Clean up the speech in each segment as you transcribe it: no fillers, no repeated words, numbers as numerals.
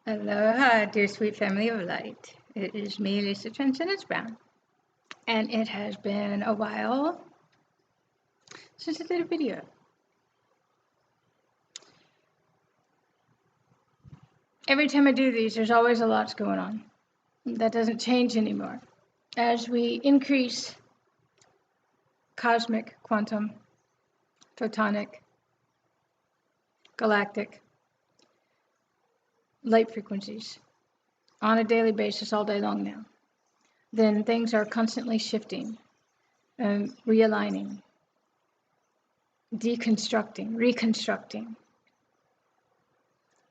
Aloha, dear sweet family of light. It is me, Lisa Transcendence Brown, and it has been a while since I did a video. Every time I do these, there's always a lot going on. That doesn't change anymore. As we increase cosmic, quantum, photonic, galactic, light frequencies on a daily basis all day long now, then things are constantly shifting, realigning, deconstructing, reconstructing,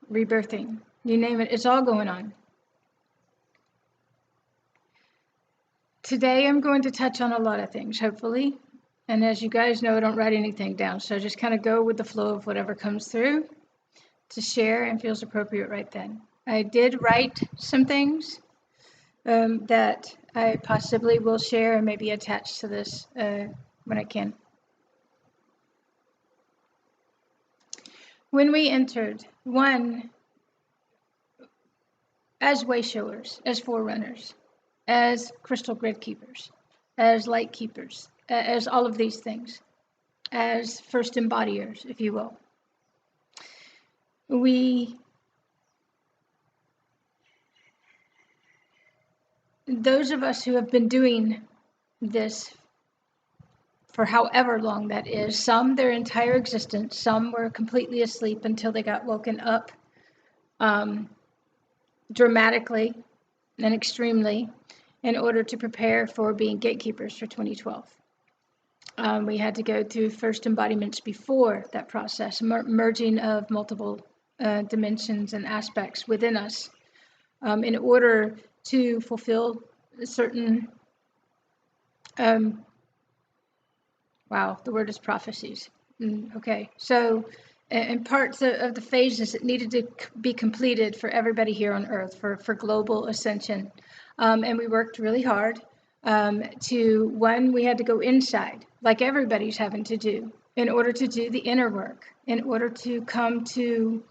rebirthing, you name it, it's all going on. Today I'm going to touch on a lot of things, hopefully. And as you guys know, I don't write anything down, so just kind of go with the flow of whatever comes through to share and feels appropriate right then. I did write some things that I possibly will share and maybe attach to this when I can. When we entered, one, as way showers, as forerunners, as crystal grid keepers, as light keepers, as all of these things, as first embodiers, if you will. Those of us who have been doing this for however long that is, some their entire existence, some were completely asleep until they got woken up dramatically and extremely in order to prepare for being gatekeepers for 2012. We had to go through first embodiments before that process, merging of multiple dimensions and aspects within us in order to fulfill certain, wow, the word is prophecies. Okay, so and parts of the phases that needed to be completed for everybody here on Earth for global ascension. And we worked really hard we had to go inside, like everybody's having to do, in order to do the inner work, in order to come to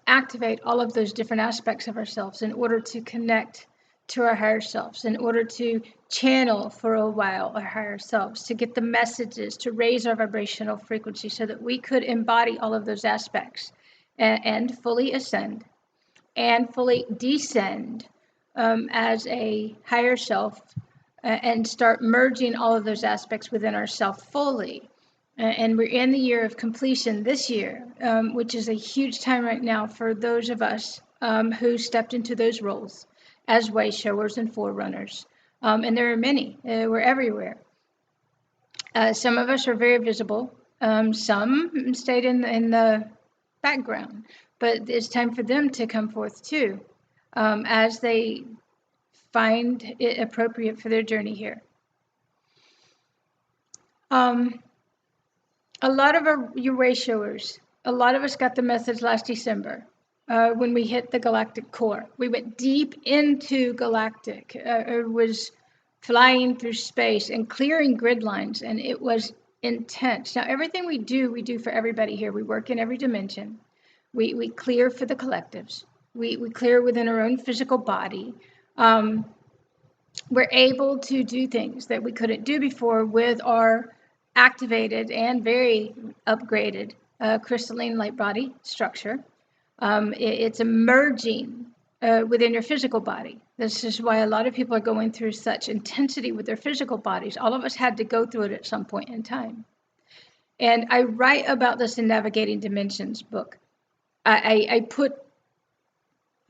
activate all of those different aspects of ourselves, in order to connect to our higher selves, in order to channel for a while our higher selves, to get the messages, to raise our vibrational frequency so that we could embody all of those aspects and fully ascend and fully descend as a higher self and start merging all of those aspects within ourself fully. And we're in the year of completion this year, which is a huge time right now for those of us who stepped into those roles as way showers and forerunners. And there are many, we're everywhere. Some of us are very visible. Some stayed in the background, but it's time for them to come forth too, as they find it appropriate for their journey here. A lot of your way showers, a lot of us got the message last December when we hit the galactic core. We went deep into galactic. It was flying through space and clearing grid lines, and it was intense. Now, everything we do for everybody here. We work in every dimension. We clear for the collectives. We clear within our own physical body. We're able to do things that we couldn't do before with our activated and very upgraded crystalline light body structure. It's emerging within your physical body. This is why a lot of people are going through such intensity with their physical bodies. All of us had to go through it at some point in time. And I write about this in Navigating Dimensions book. I put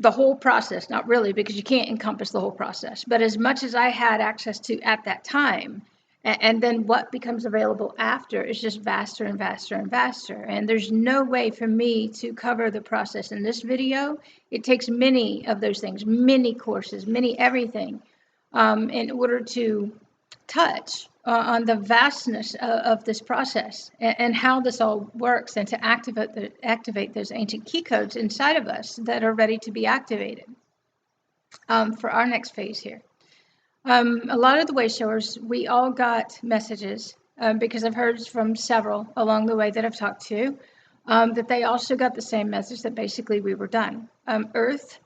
the whole process, not really, because you can't encompass the whole process, but as much as I had access to at that time, and then what becomes available after is just vaster and vaster and vaster. And there's no way for me to cover the process in this video. It takes many of those things, many courses, many everything, in order to touch on the vastness of this process and how this all works, and to activate those ancient key codes inside of us that are ready to be activated for our next phase here. A lot of the way showers, we all got messages because I've heard from several along the way that I've talked to that they also got the same message, that basically we were done. Earth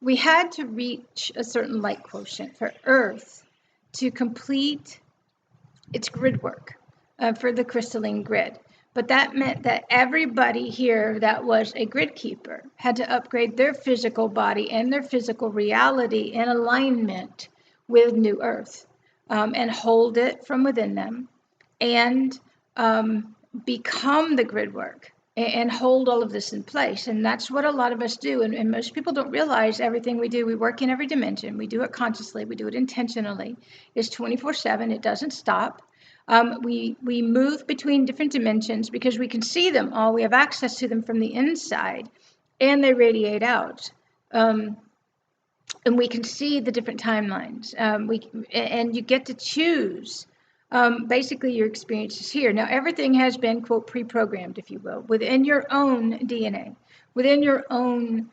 we had to reach a certain light quotient for Earth to complete its grid work for the crystalline grid. But that meant that everybody here that was a grid keeper had to upgrade their physical body and their physical reality in alignment with New Earth, and hold it from within them, and become the grid work and hold all of this in place. And that's what a lot of us do. And most people don't realize everything we do. We work in every dimension. We do it consciously. We do it intentionally. It's 24/7. It doesn't stop. We move between different dimensions because we can see them all. We have access to them from the inside, and they radiate out. And we can see the different timelines. And you get to choose basically your experiences here. Now, everything has been, quote, pre-programmed, if you will, within your own DNA, within your own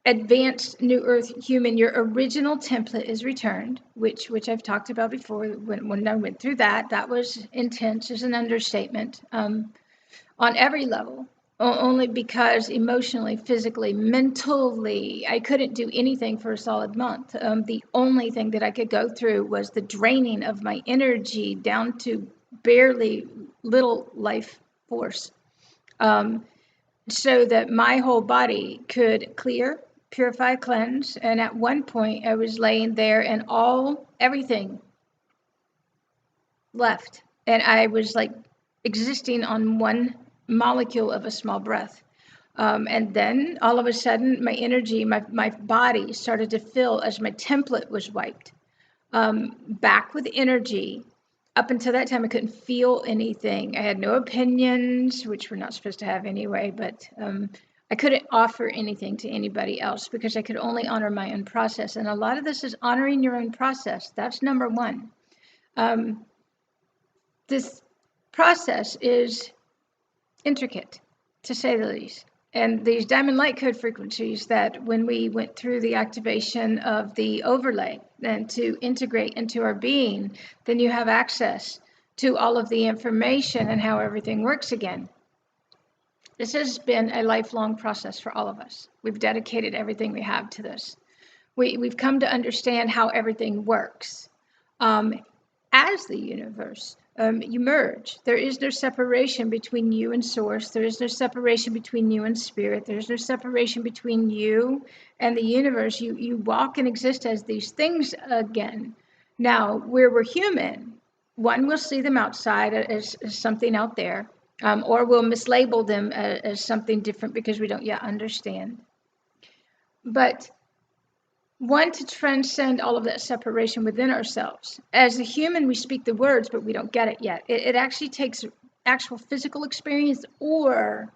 advanced New Earth human. Your original template is returned, which I've talked about before. When I went through that, that was intense, is an understatement on every level. Only because emotionally, physically, mentally, I couldn't do anything for a solid month. The only thing that I could go through was the draining of my energy down to barely little life force, so that my whole body could clear, purify, cleanse. And at one point I was laying there and everything left. And I was like existing on one molecule of a small breath. And then all of a sudden my energy, my body started to fill as my template was wiped, back with energy. Up until that time, I couldn't feel anything. I had no opinions, which we're not supposed to have anyway, but I couldn't offer anything to anybody else because I could only honor my own process. And a lot of this is honoring your own process. That's number one. This process is intricate, to say the least. And these diamond light code frequencies that when we went through the activation of the overlay and to integrate into our being, then you have access to all of the information and how everything works again. This has been a lifelong process for all of us. We've dedicated everything we have to this. We've come to understand how everything works. As the universe, you merge. There is no separation between you and source. There is no separation between you and spirit. There's no separation between you and the universe. You walk and exist as these things again. Now, where we're human, one will see them outside as something out there, or we'll mislabel them as something different because we don't yet understand. But one, to transcend all of that separation within ourselves. As a human, we speak the words, but we don't get it yet. It actually takes actual physical experience or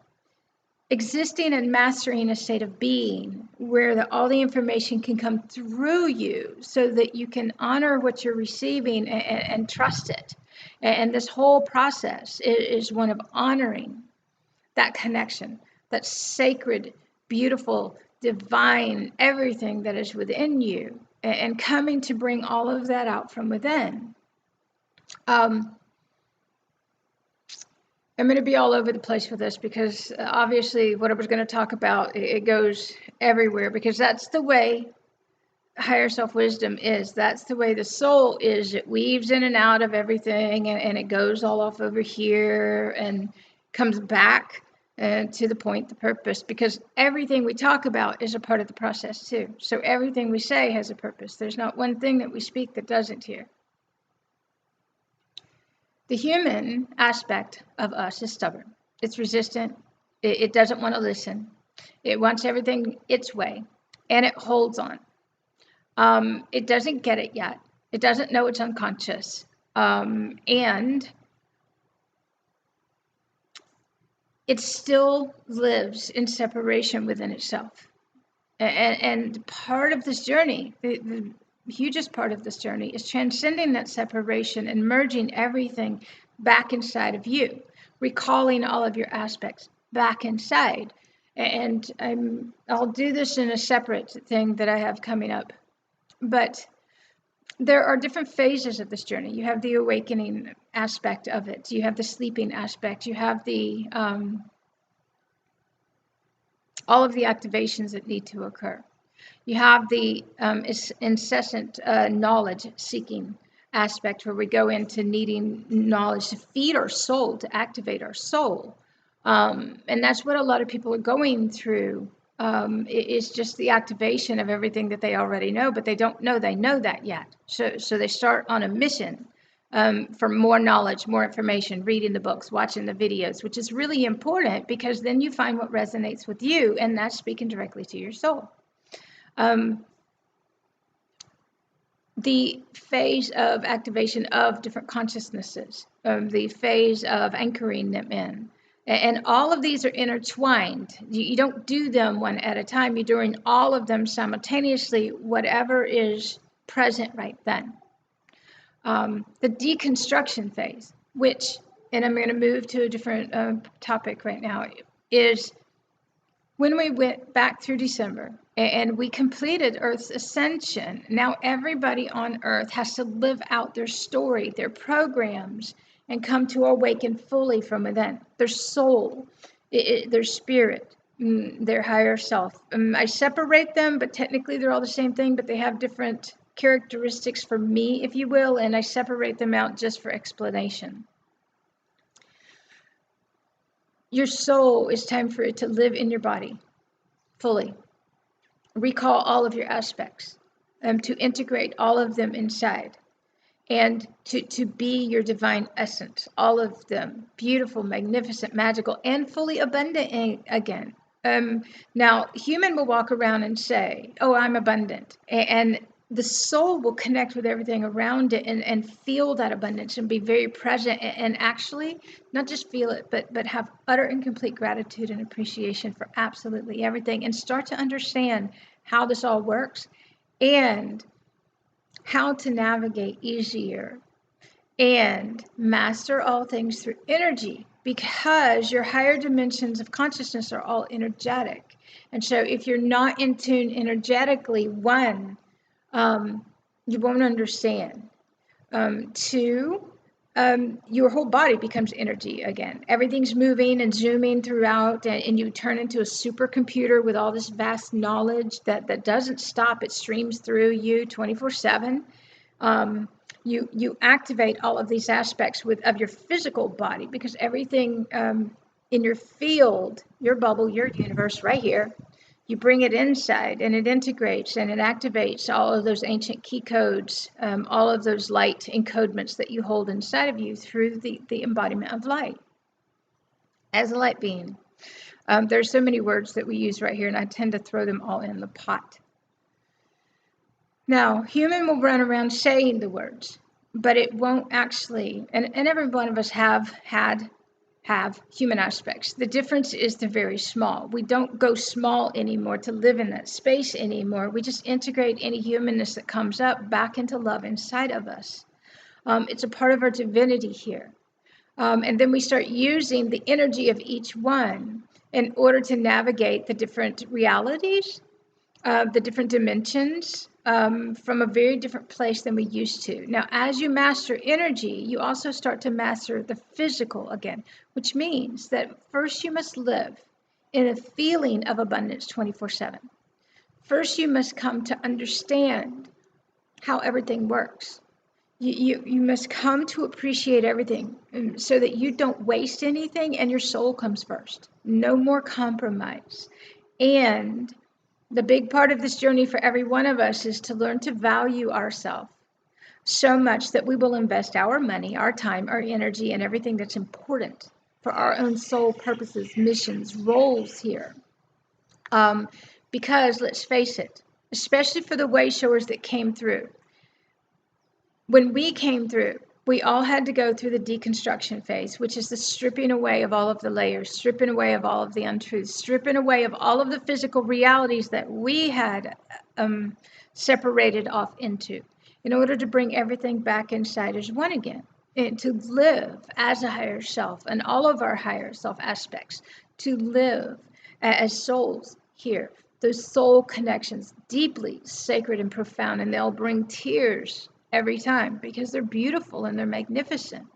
existing and mastering a state of being where all the information can come through you so that you can honor what you're receiving and trust it. And this whole process is one of honoring that connection, that sacred, beautiful, divine, everything that is within you, and coming to bring all of that out from within. I'm going to be all over the place with this because obviously what I was going to talk about, it goes everywhere, because that's the way higher self-wisdom is. That's the way the soul is. It weaves in and out of everything, and it goes all off over here and comes back to the point, the purpose, because everything we talk about is a part of the process too. So everything we say has a purpose. There's not one thing that we speak that doesn't here. The human aspect of us is stubborn. It's resistant. It doesn't want to listen. It wants everything its way, and it holds on. It doesn't get it yet. It doesn't know it's unconscious. And it still lives in separation within itself. And part of this journey, the hugest part of this journey, is transcending that separation and merging everything back inside of you, recalling all of your aspects back inside. And I'll do this in a separate thing that I have coming up. But there are different phases of this journey. You have the awakening aspect of it. You have the sleeping aspect. You have the all of the activations that need to occur. You have the incessant knowledge seeking aspect, where we go into needing knowledge to feed our soul, to activate our soul. And that's what a lot of people are going through. It's just the activation of everything that they already know, but they don't know they know that yet. So they start on a mission for more knowledge, more information, reading the books, watching the videos, which is really important, because then you find what resonates with you, and that's speaking directly to your soul. The phase of activation of different consciousnesses, the phase of anchoring them in. And all of these are intertwined. You don't do them one at a time. You're doing all of them simultaneously, whatever is present right then. The deconstruction phase, which, and I'm going to move to a different topic right now, is when we went back through December and we completed Earth's ascension. Now everybody on Earth has to live out their story, their programs, and come to awaken fully from within. Their soul, their spirit, their higher self. I separate them, but technically they're all the same thing, but they have different characteristics for me, if you will, and I separate them out just for explanation. Your soul, is time for it to live in your body fully. Recall all of your aspects, to integrate all of them inside, and to be your divine essence, all of them, beautiful, magnificent, magical, and fully abundant again. Now, human will walk around and say, oh, I'm abundant. And the soul will connect with everything around it and feel that abundance and be very present and actually not just feel it, but have utter and complete gratitude and appreciation for absolutely everything, and start to understand how this all works and how to navigate easier and master all things through energy, because your higher dimensions of consciousness are all energetic. And so if you're not in tune energetically, one, you won't understand. Two, your whole body becomes energy again. Everything's moving and zooming throughout, and you turn into a supercomputer with all this vast knowledge that doesn't stop. It streams through you 24/7. You activate all of these aspects of your physical body, because everything in your field, your bubble, your universe right here, you bring it inside and it integrates and it activates all of those ancient key codes, all of those light encodements that you hold inside of you through the embodiment of light. As a light being, there's so many words that we use right here, and I tend to throw them all in the pot. Now, human will run around saying the words, but it won't actually, and every one of us have human aspects. The difference is they're very small. We don't go small anymore to live in that space anymore. We just integrate any humanness that comes up back into love inside of us. It's a part of our divinity here. And then we start using the energy of each one in order to navigate the different realities, the different dimensions, from a very different place than we used to. Now, as you master energy, you also start to master the physical again, which means that first you must live in a feeling of abundance 24/7. First, you must come to understand how everything works. You must come to appreciate everything so that you don't waste anything, and your soul comes first. No more compromise. And the big part of this journey for every one of us is to learn to value ourselves so much that we will invest our money, our time, our energy, and everything that's important for our own soul purposes, missions, roles here. Because let's face it, especially for the way showers that came through, when we came through, we all had to go through the deconstruction phase, which is the stripping away of all of the layers, stripping away of all of the untruths, stripping away of all of the physical realities that we had separated off into, in order to bring everything back inside as one again, and to live as a higher self, and all of our higher self aspects, to live as souls here. Those soul connections, deeply sacred and profound, and they'll bring tears every time, because they're beautiful and they're magnificent.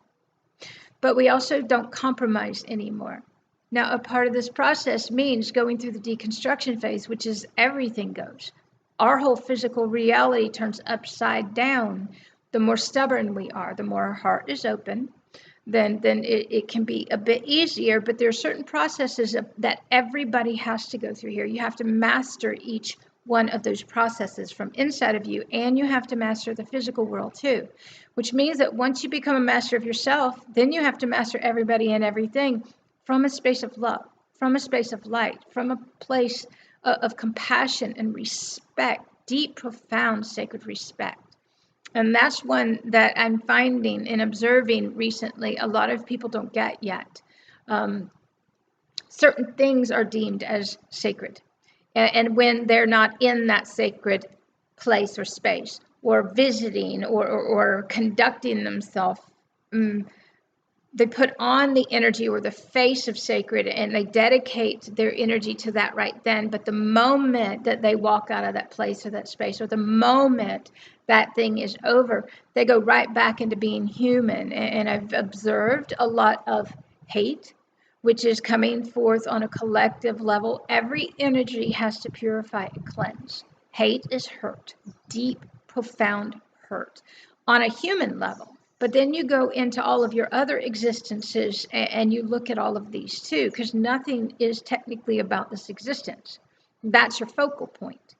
But we also don't compromise anymore. Now, a part of this process means going through the deconstruction phase, which is everything goes. Our whole physical reality turns upside down. The more stubborn we are, the more our heart is open, then it can be a bit easier. But there are certain processes that everybody has to go through here. You have to master each one of those processes from inside of you, and you have to master the physical world too, which means that once you become a master of yourself, then you have to master everybody and everything from a space of love, from a space of light, from a place of compassion and respect, deep, profound, sacred respect. And that's one that I'm finding and observing recently a lot of people don't get yet. Certain things are deemed as sacred. And when they're not in that sacred place or space, or visiting or conducting themselves, they put on the energy or the face of sacred, and they dedicate their energy to that right then. But the moment that they walk out of that place or that space, or the moment that thing is over, they go right back into being human. And I've observed a lot of hate, which is coming forth on a collective level. Every energy has to purify and cleanse. Hate is hurt, deep, profound hurt on a human level. But then you go into all of your other existences and you look at all of these too, because nothing is technically about this existence. That's your focal point.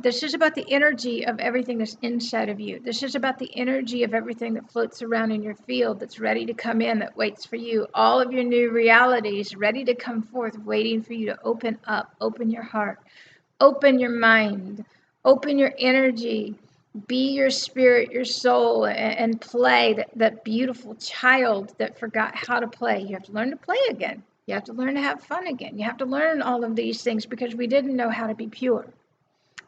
This is about the energy of everything that's inside of you. This is about the energy of everything that floats around in your field, that's ready to come in, that waits for you. All of your new realities ready to come forth, waiting for you to open up, open your heart, open your mind, open your energy. Be your spirit, your soul, and play that beautiful child that forgot how to play. You have to learn to play again. You have to learn to have fun again. You have to learn all of these things because we didn't know how to be pure.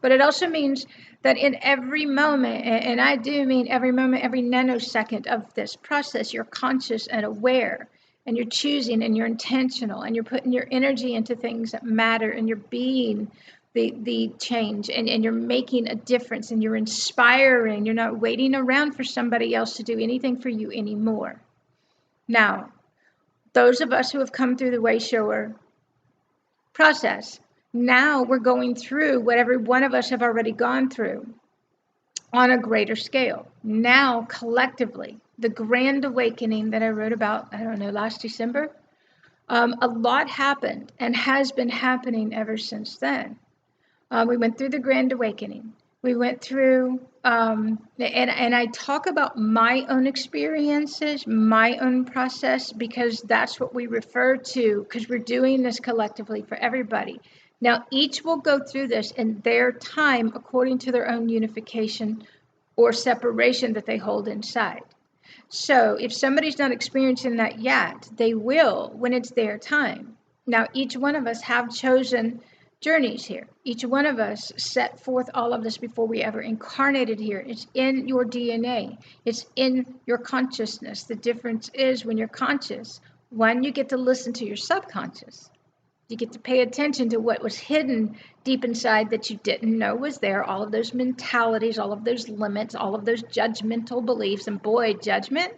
But it also means that in every moment, and I do mean every moment, every nanosecond of this process, you're conscious and aware, and you're choosing, and you're intentional, and you're putting your energy into things that matter, and you're being the change, and you're making a difference, and you're inspiring. You're not waiting around for somebody else to do anything for you anymore. Now, those of us who have come through the way shower process, now we're going through what every one of us have already gone through on a greater scale. Now, collectively, the grand awakening that I wrote about, I don't know, last December, a lot happened and has been happening ever since then. We went through the Grand Awakening. We went through, and I talk about my own experiences, my own process, because that's what we refer to, because we're doing this collectively for everybody. Now, each will go through this in their time according to their own unification or separation that they hold inside. So if somebody's not experiencing that yet, they will when it's their time. Now, each one of us have chosen journeys here. Each one of us set forth all of this before we ever incarnated here. It's in your DNA. It's in your consciousness. The difference is when you're conscious, one, you get to listen to your subconscious. You get to pay attention to what was hidden deep inside that you didn't know was there. All of those mentalities, all of those limits, all of those judgmental beliefs. And boy, judgment,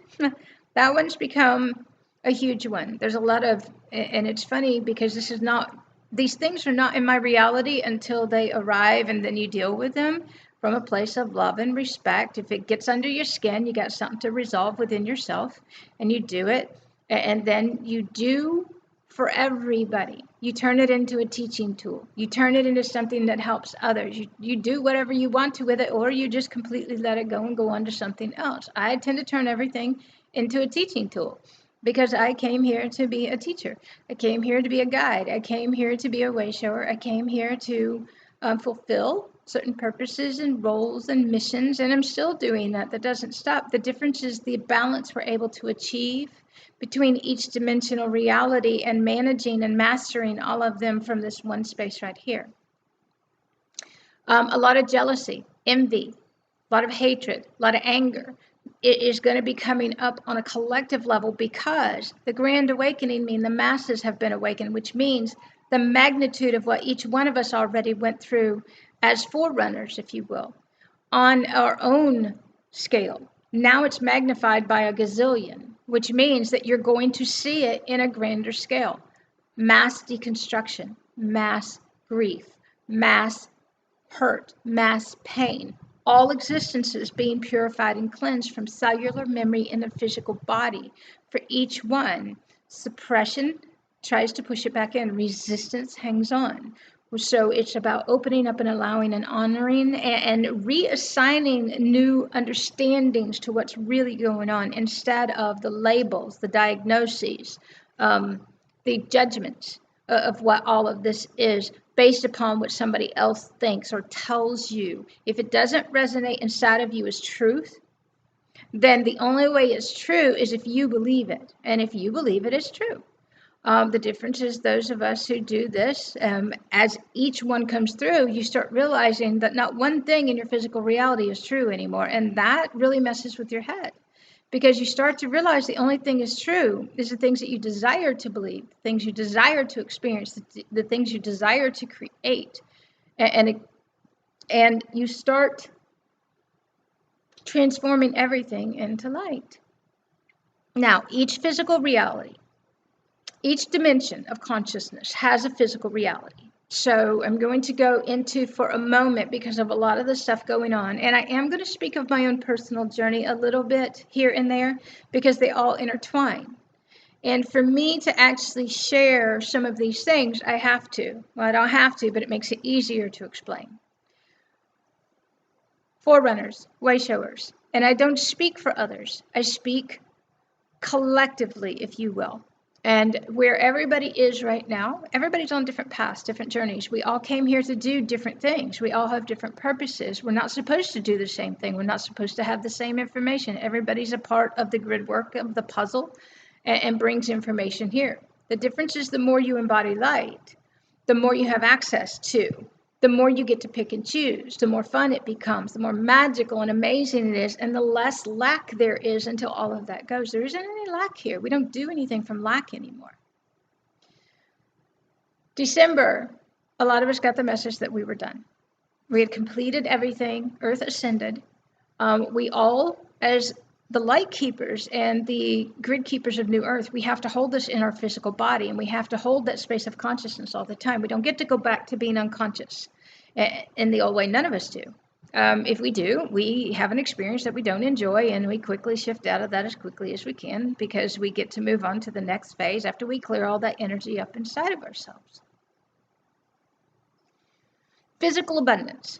that one's become a huge one. There's a lot of, and it's funny because these things are not in my reality until they arrive, and then you deal with them from a place of love and respect. If it gets under your skin, you got something to resolve within yourself, and you do it, and then you do for everybody. You turn it into a teaching tool. You turn it into something that helps others. You do whatever you want to with it, or you just completely let it go and go on to something else. I tend to turn everything into a teaching tool, because I came here to be a teacher. I came here to be a guide. I came here to be a way shower. I came here to fulfill certain purposes and roles and missions, and I'm still doing that. That doesn't stop. The difference is the balance we're able to achieve between each dimensional reality and managing and mastering all of them from this one space right here. A lot of jealousy, envy, a lot of hatred, a lot of anger. It is going to be coming up on a collective level, because the Grand Awakening means the masses have been awakened, which means the magnitude of what each one of us already went through as forerunners, if you will, on our own scale. Now it's magnified by a gazillion, which means that you're going to see it in a grander scale. Mass deconstruction, mass grief, mass hurt, mass pain, all existences being purified and cleansed from cellular memory in the physical body. For each one, suppression tries to push it back in, resistance hangs on. So it's about opening up and allowing and honoring and reassigning new understandings to what's really going on instead of the labels, the diagnoses, the judgments of what all of this is based upon what somebody else thinks or tells you. If it doesn't resonate inside of you as truth, then the only way it's true is if you believe it. And if you believe it, it's true. The difference is those of us who do this, as each one comes through, you start realizing that not one thing in your physical reality is true anymore. And that really messes with your head, because you start to realize the only thing is true is the things that you desire to believe, the things you desire to experience, the things you desire to create. And you start transforming everything into light. Now, each physical reality, each dimension of consciousness has a physical reality. So I'm going to go into for a moment because of a lot of the stuff going on. And I am going to speak of my own personal journey a little bit here and there because they all intertwine. And for me to actually share some of these things, I have to. Well, I don't have to, but it makes it easier to explain. Forerunners, way showers. And I don't speak for others. I speak collectively, if you will. And where everybody is right now, everybody's on different paths, different journeys. We all came here to do different things. We all have different purposes. We're not supposed to do the same thing. We're not supposed to have the same information. Everybody's a part of the grid work of the puzzle and brings information here. The difference is the more you embody light, the more you have access to, the more you get to pick and choose, the more fun it becomes, the more magical and amazing it is, and the less lack there is until all of that goes. There isn't any lack here. We don't do anything from lack anymore. December, a lot of us got the message that we were done. We had completed everything. Earth ascended. We all, as the light keepers and the grid keepers of New Earth, we have to hold this in our physical body, and we have to hold that space of consciousness all the time. We don't get to go back to being unconscious in the old way. None of us do. If we do, we have an experience that we don't enjoy, and we quickly shift out of that as quickly as we can because we get to move on to the next phase after we clear all that energy up inside of ourselves. Physical abundance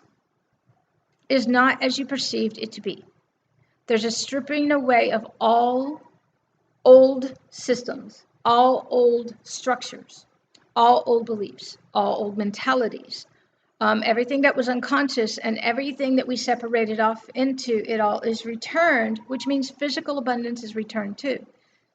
is not as you perceived it to be. There's a stripping away of all old systems, all old structures, all old beliefs, all old mentalities, everything that was unconscious and everything that we separated off into it all is returned, which means physical abundance is returned too.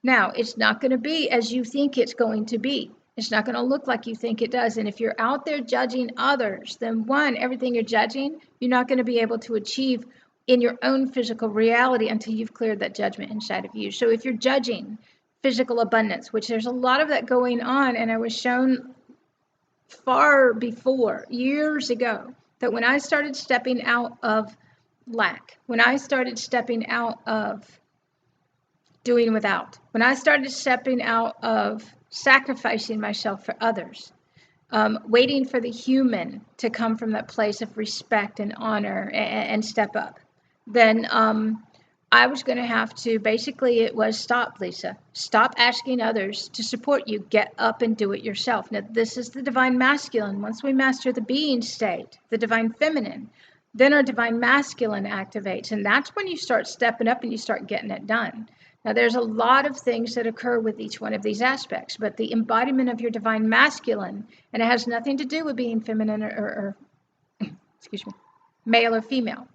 Now, it's not going to be as you think it's going to be. It's not going to look like you think it does. And if you're out there judging others, then one, everything you're judging, you're not going to be able to achieve in your own physical reality until you've cleared that judgment inside of you. So if you're judging physical abundance, which there's a lot of that going on, and I was shown far before, years ago, that when I started stepping out of lack, when I started stepping out of doing without, when I started stepping out of sacrificing myself for others, waiting for the human to come from that place of respect and honor and step up, then I was going to have to, basically it was stop, Lisa. Stop asking others to support you. Get up and do it yourself. Now, this is the divine masculine. Once we master the being state, the divine feminine, then our divine masculine activates. And that's when you start stepping up and you start getting it done. Now, there's a lot of things that occur with each one of these aspects, but the embodiment of your divine masculine, and it has nothing to do with being feminine or excuse me, male or female.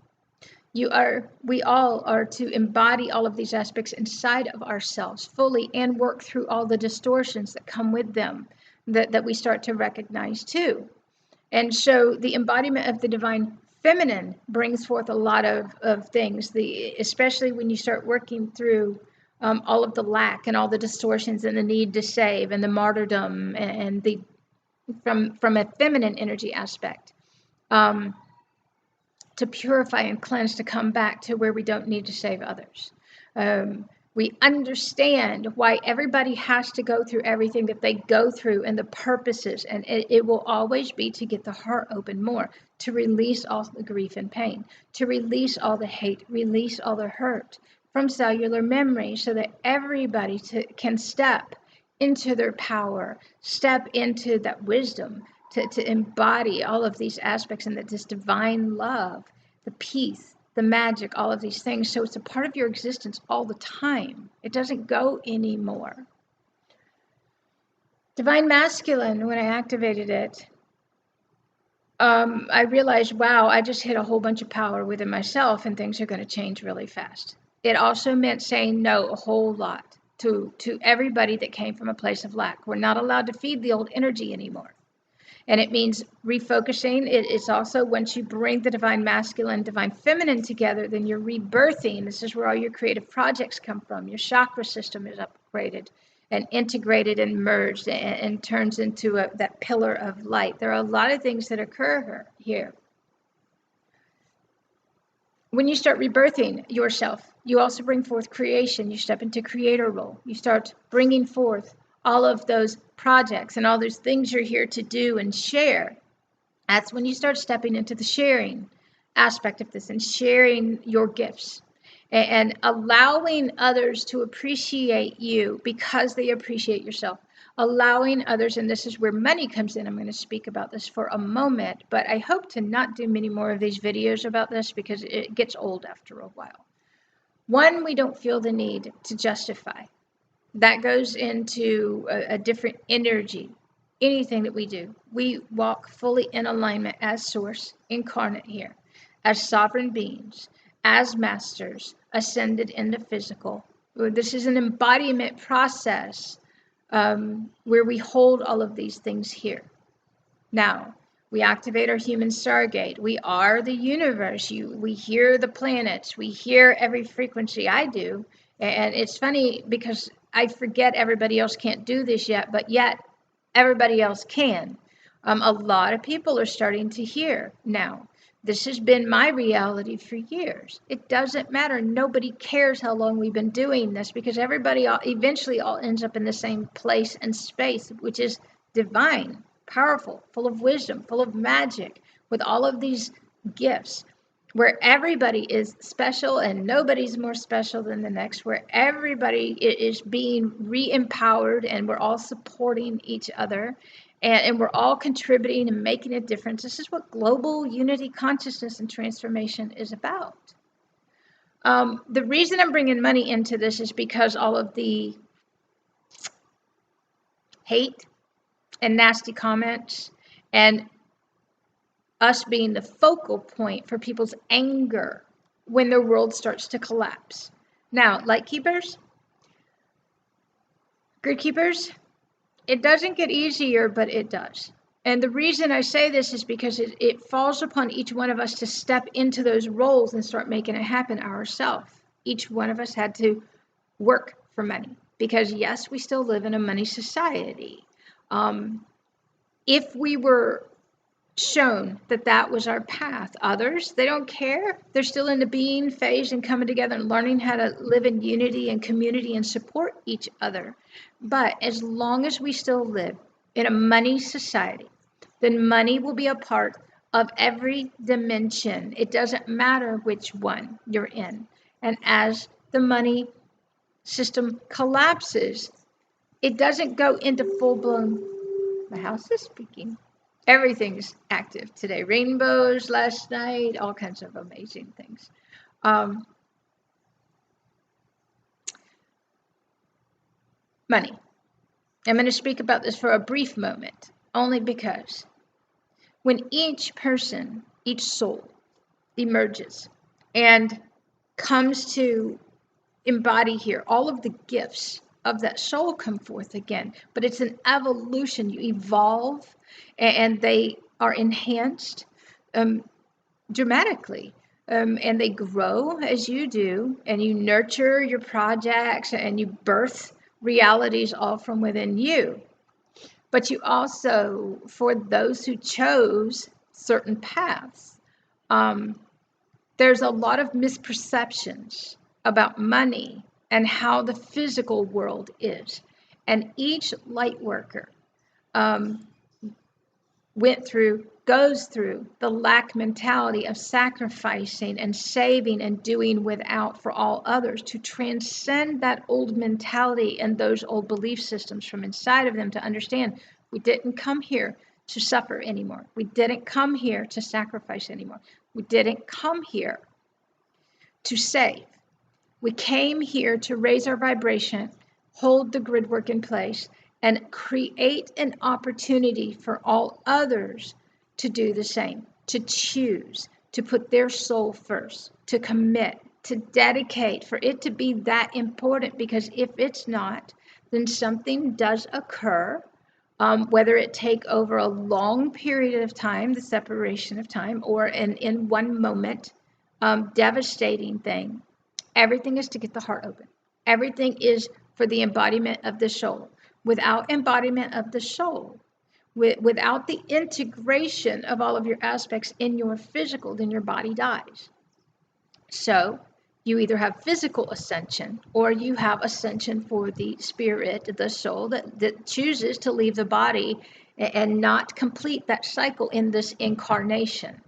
We all are to embody all of these aspects inside of ourselves fully and work through all the distortions that come with them that we start to recognize too. And so the embodiment of the divine feminine brings forth a lot of things, especially when you start working through all of the lack and all the distortions and the need to save and the martyrdom and the from a feminine energy aspect. To purify and cleanse, to come back to where we don't need to save others. We understand why everybody has to go through everything that they go through and the purposes. And it will always be to get the heart open more, to release all the grief and pain, to release all the hate, release all the hurt from cellular memory so that everybody can step into their power, step into that wisdom, to embody all of these aspects and that this divine love, the peace, the magic, all of these things. So it's a part of your existence all the time. It doesn't go anymore. Divine Masculine, when I activated it, I realized, wow, I just hit a whole bunch of power within myself and things are going to change really fast. It also meant saying no a whole lot to everybody that came from a place of lack. We're not allowed to feed the old energy anymore. And it means refocusing. It's also once you bring the divine masculine, divine feminine together, then you're rebirthing. This is where all your creative projects come from. Your chakra system is upgraded and integrated and merged and turns into that pillar of light. There are a lot of things that occur here. When you start rebirthing yourself, you also bring forth creation. You step into creator role. You start bringing forth all of those projects and all those things you're here to do and share. That's when you start stepping into the sharing aspect of this and sharing your gifts and allowing others to appreciate you because they appreciate yourself. Allowing others, and this is where money comes in. I'm going to speak about this for a moment, but I hope to not do many more of these videos about this because it gets old after a while. One, we don't feel the need to justify. That goes into a different energy. Anything that we do, we walk fully in alignment as source, incarnate here, as sovereign beings, as masters, ascended into physical. This is an embodiment process where we hold all of these things here. Now, we activate our human stargate. We are the universe. We hear the planets. We hear every frequency. I do. And it's funny because I forget everybody else can't do this yet, but yet everybody else can. A lot of people are starting to hear now. This has been my reality for years. It doesn't matter. Nobody cares how long we've been doing this because everybody eventually all ends up in the same place and space, which is divine, powerful, full of wisdom, full of magic, with all of these gifts, where everybody is special and nobody's more special than the next, where everybody is being re-empowered and we're all supporting each other. And we're all contributing and making a difference. This is what global unity, consciousness, and transformation is about. The reason I'm bringing money into this is because all of the hate and nasty comments and us being the focal point for people's anger when their world starts to collapse. Now, light keepers, grid keepers, it doesn't get easier, but it does. And the reason I say this is because it falls upon each one of us to step into those roles and start making it happen ourselves. Each one of us had to work for money because, yes, we still live in a money society. If we were shown that that was our path, others, they don't care. They're still in the being phase and coming together and learning how to live in unity and community and support each other. But as long as we still live in a money society, then money will be a part of every dimension. It doesn't matter which one you're in. And as the money system collapses, it doesn't go into full-blown, my house is speaking. Everything's active today. Rainbows last night, all kinds of amazing things. Money. I'm going to speak about this for a brief moment, only because when each person, each soul emerges and comes to embody here, all of the gifts of that soul come forth again. But it's an evolution. You evolve and they are enhanced dramatically. And they grow as you do, and you nurture your projects and you birth realities all from within you. But you also, for those who chose certain paths, there's a lot of misperceptions about money and how the physical world is. And each light worker goes through the lack mentality of sacrificing and saving and doing without for all others to transcend that old mentality and those old belief systems from inside of them, to understand we didn't come here to suffer anymore. We didn't come here to sacrifice anymore. We didn't come here to save. We came here to raise our vibration, hold the grid work in place, and create an opportunity for all others to do the same, to choose, to put their soul first, to commit, to dedicate, for it to be that important. Because if it's not, then something does occur, whether it take over a long period of time, the separation of time, or in one moment, devastating thing. Everything is to get the heart open. Everything is for the embodiment of the soul. Without embodiment of the soul, without the integration of all of your aspects in your physical, then your body dies. So you either have physical ascension or you have ascension for the spirit, the soul that chooses to leave the body and not complete that cycle in this incarnation.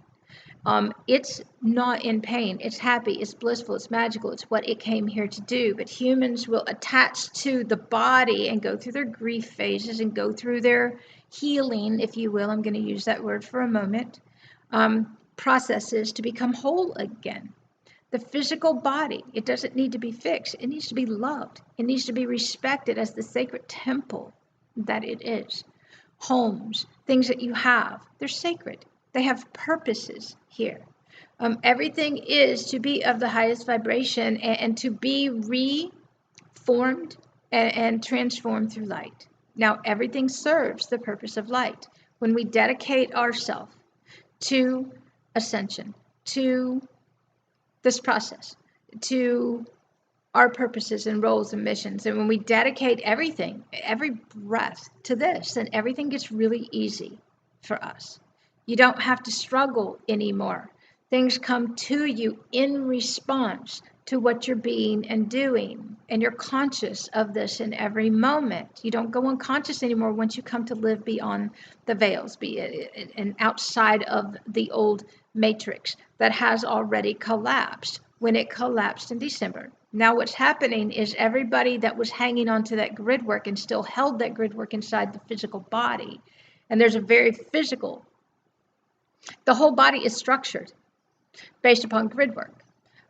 It's not in pain. It's happy. It's blissful. It's magical. It's what it came here to do. But humans will attach to the body and go through their grief phases and go through their healing, if you will. I'm going to use that word for a moment. Processes to become whole again. The physical body, it doesn't need to be fixed. It needs to be loved. It needs to be respected as the sacred temple that it is. Homes, things that you have, they're sacred. They have purposes here. Everything is to be of the highest vibration and to be reformed and transformed through light. Now, everything serves the purpose of light. When we dedicate ourselves to ascension, to this process, to our purposes and roles and missions, and when we dedicate everything, every breath to this, then everything gets really easy for us. You don't have to struggle anymore. Things come to you in response to what you're being and doing. And you're conscious of this in every moment. You don't go unconscious anymore once you come to live beyond the veils, and outside of the old matrix that has already collapsed when it collapsed in December. Now what's happening is everybody that was hanging on to that grid work and still held that grid work inside the physical body. And there's a very physical. The whole body is structured based upon grid work.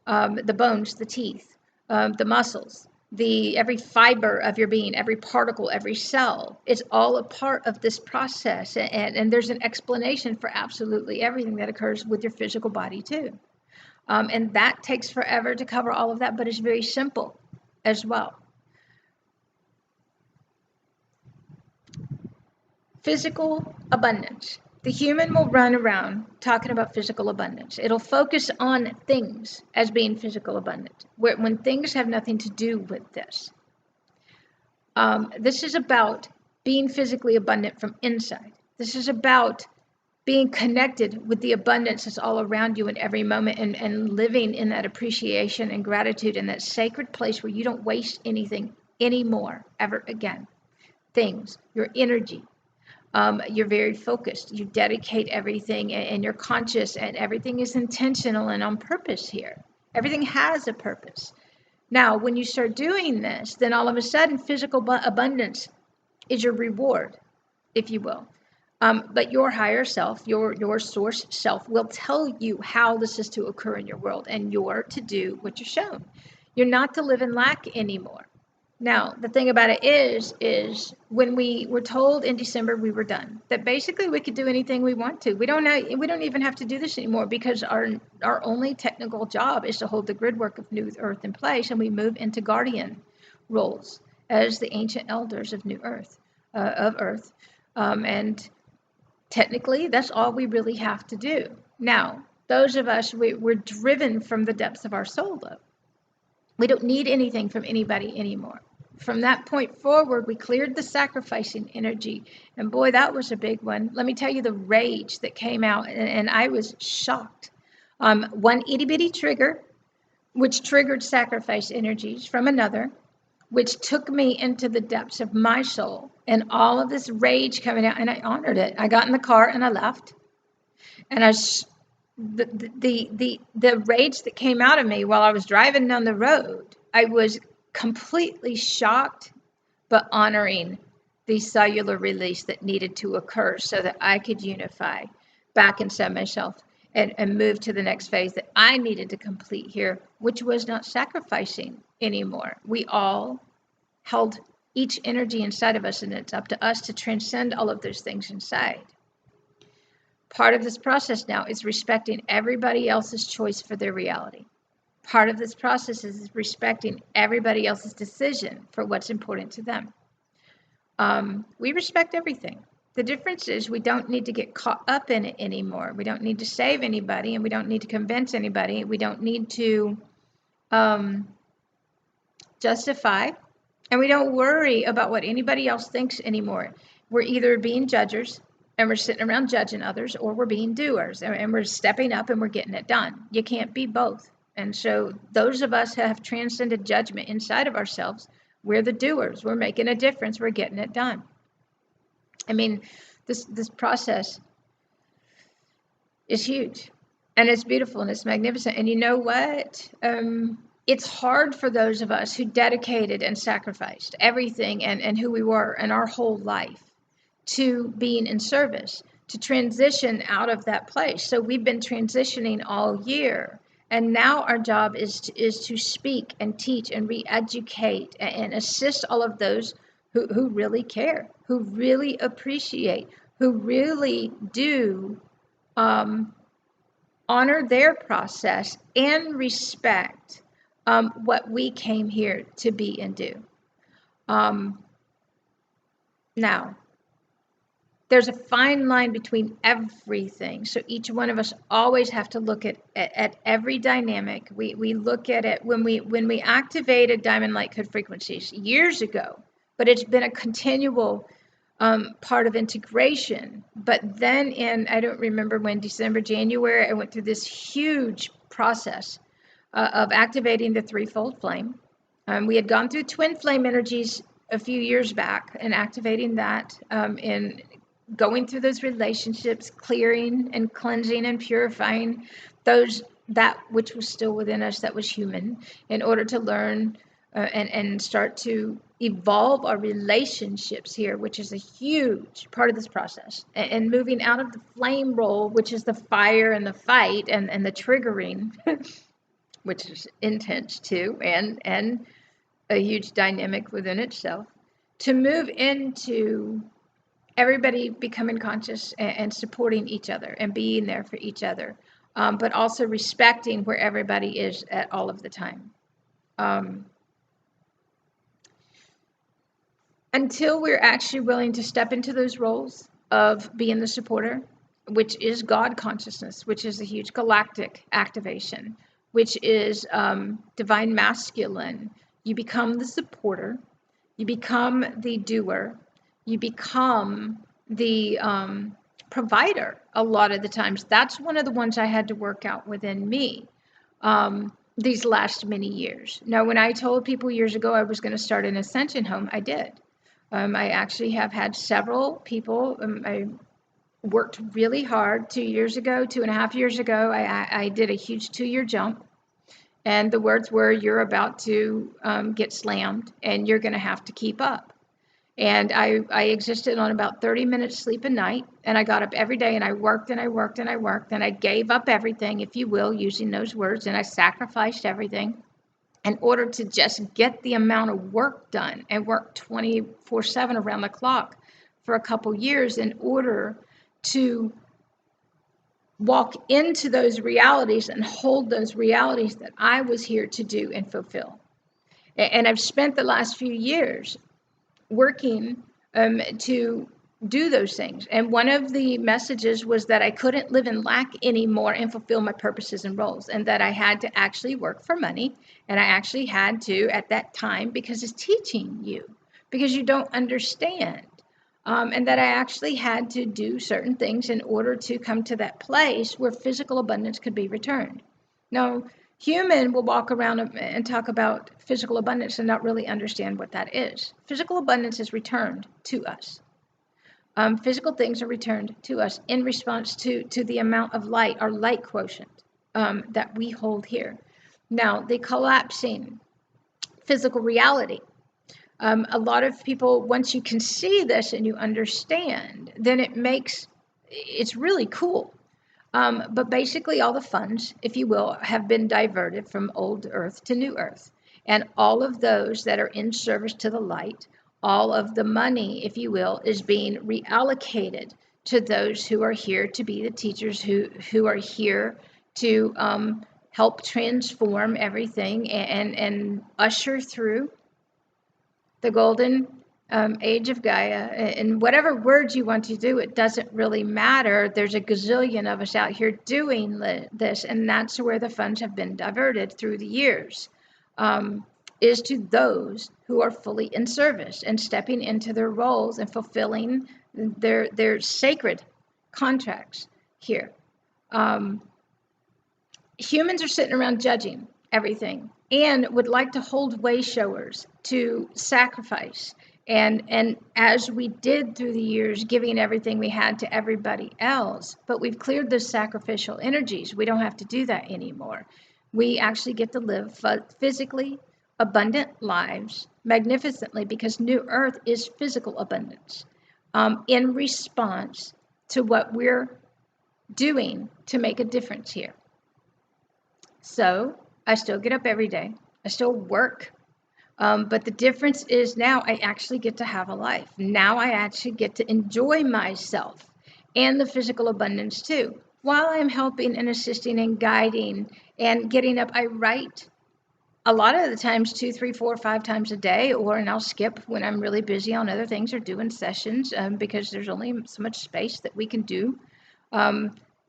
The bones, the teeth, the muscles, every fiber of your being, every particle, every cell, it's all a part of this process. And there's an explanation for absolutely everything that occurs with your physical body too. And that takes forever to cover all of that, but it's very simple as well. Physical abundance. The human will run around talking about physical abundance. It'll focus on things as being physical abundant, when things have nothing to do with this. This is about being physically abundant from inside. This is about being connected with the abundance that's all around you in every moment, and living in that appreciation and gratitude in that sacred place where you don't waste anything anymore, ever again. Things, your energy. You're very focused. You dedicate everything and you're conscious, and everything is intentional and on purpose here. Everything has a purpose. Now, when you start doing this, then all of a sudden physical abundance is your reward, if you will. But your higher self, your source self will tell you how this is to occur in your world, and you're to do what you're shown. You're not to live in lack anymore. Now, the thing about it is when we were told in December we were done, that basically we could do anything we want to. We don't even have to do this anymore, because our only technical job is to hold the grid work of New Earth in place, and we move into guardian roles as the ancient elders of New Earth, and technically that's all we really have to do. Now, those of us, we're driven from the depths of our soul, though. We don't need anything from anybody anymore. From that point forward, we cleared the sacrificing energy. And boy, that was a big one. Let me tell you the rage that came out, and I was shocked. One itty bitty trigger which triggered sacrifice energies from another, which took me into the depths of my soul and all of this rage coming out. And I honored it. I got in the car and I left. And the rage that came out of me while I was driving down the road, I was completely shocked, but honoring the cellular release that needed to occur so that I could unify back inside myself and move to the next phase that I needed to complete here, which was not sacrificing anymore. We all held each energy inside of us, and it's up to us to transcend all of those things inside. Part of this process now is respecting everybody else's choice for their reality. Part of this process is respecting everybody else's decision for what's important to them. We respect everything. The difference is we don't need to get caught up in it anymore. We don't need to save anybody, and we don't need to convince anybody. We don't need to justify, and we don't worry about what anybody else thinks anymore. We're either being judgers, and we're sitting around judging others, or we're being doers, and we're stepping up and we're getting it done. You can't be both. And so those of us who have transcended judgment inside of ourselves, we're the doers. We're making a difference. We're getting it done. I mean, this process is huge, and it's beautiful, and it's magnificent. And you know what? It's hard for those of us who dedicated and sacrificed everything and who we were and our whole life to being in service, to transition out of that place. So we've been transitioning all year. And now our job is to speak and teach and re-educate and assist all of those who really care, who really appreciate, who really do honor their process and respect what we came here to be and do. Now, there's a fine line between everything. So each one of us always have to look at every dynamic. We look at it when we activated diamond light code frequencies years ago, but it's been a continual part of integration. But then I don't remember when, December, January, I went through this huge process of activating the threefold flame. We had gone through twin flame energies a few years back and activating that in going through those relationships, clearing and cleansing and purifying that which was still within us that was human, in order to learn and start to evolve our relationships here, which is a huge part of this process, and moving out of the flame role, which is the fire and the fight and the triggering, which is intense too, and a huge dynamic within itself, to move into everybody becoming conscious and supporting each other and being there for each other, but also respecting where everybody is at all of the time. Until we're actually willing to step into those roles of being the supporter, which is God consciousness, which is a huge galactic activation, which is divine masculine, you become the supporter, you become the doer, you become the provider a lot of the times. That's one of the ones I had to work out within me these last many years. Now, when I told people years ago I was going to start an Ascension home, I did. I actually have had several people. I worked really hard 2 years ago, 2.5 years ago. I did a huge 2-year jump. And the words were, you're about to get slammed and you're going to have to keep up. And I existed on about 30 minutes sleep a night, and I got up every day and I worked and I worked and I worked, and I gave up everything, if you will, using those words, and I sacrificed everything in order to just get the amount of work done, and work 24/7 around the clock for a couple years in order to walk into those realities and hold those realities that I was here to do and fulfill. And I've spent the last few years working to do those things. And one of the messages was that I couldn't live in lack anymore and fulfill my purposes and roles, and that I had to actually work for money. And I actually had to, at that time, because it's teaching you, because you don't understand. And that I actually had to do certain things in order to come to that place where physical abundance could be returned. Now, Human will walk around and talk about physical abundance and not really understand what that is. Physical abundance is returned to us. Physical things are returned to us in response to the amount of light, our light quotient, that we hold here. Now, the collapsing physical reality. A lot of people, once you can see this and you understand, then it's really cool. But basically all the funds, if you will, have been diverted from old earth to new earth. And all of those that are in service to the light, all of the money, if you will, is being reallocated to those who are here to be the teachers, who are here to help transform everything and usher through the golden age of Gaia. And whatever words you want to do, it doesn't really matter. There's a gazillion of us out here doing this, and that's where the funds have been diverted through the years, is to those who are fully in service and stepping into their roles and fulfilling their sacred contracts here. Humans are sitting around judging everything and would like to hold way showers to sacrifice. And as we did through the years, giving everything we had to everybody else, but we've cleared those sacrificial energies. We don't have to do that anymore. We actually get to live physically abundant lives magnificently, because New Earth is physical abundance, in response to what we're doing to make a difference here. So I still get up every day. I still work. But the difference is now I actually get to have a life. Now I actually get to enjoy myself and the physical abundance too. While I'm helping and assisting and guiding and getting up, I write a lot of the times 2, 3, 4, 5 times a day, and I'll skip when I'm really busy on other things or doing sessions, because there's only so much space that we can do.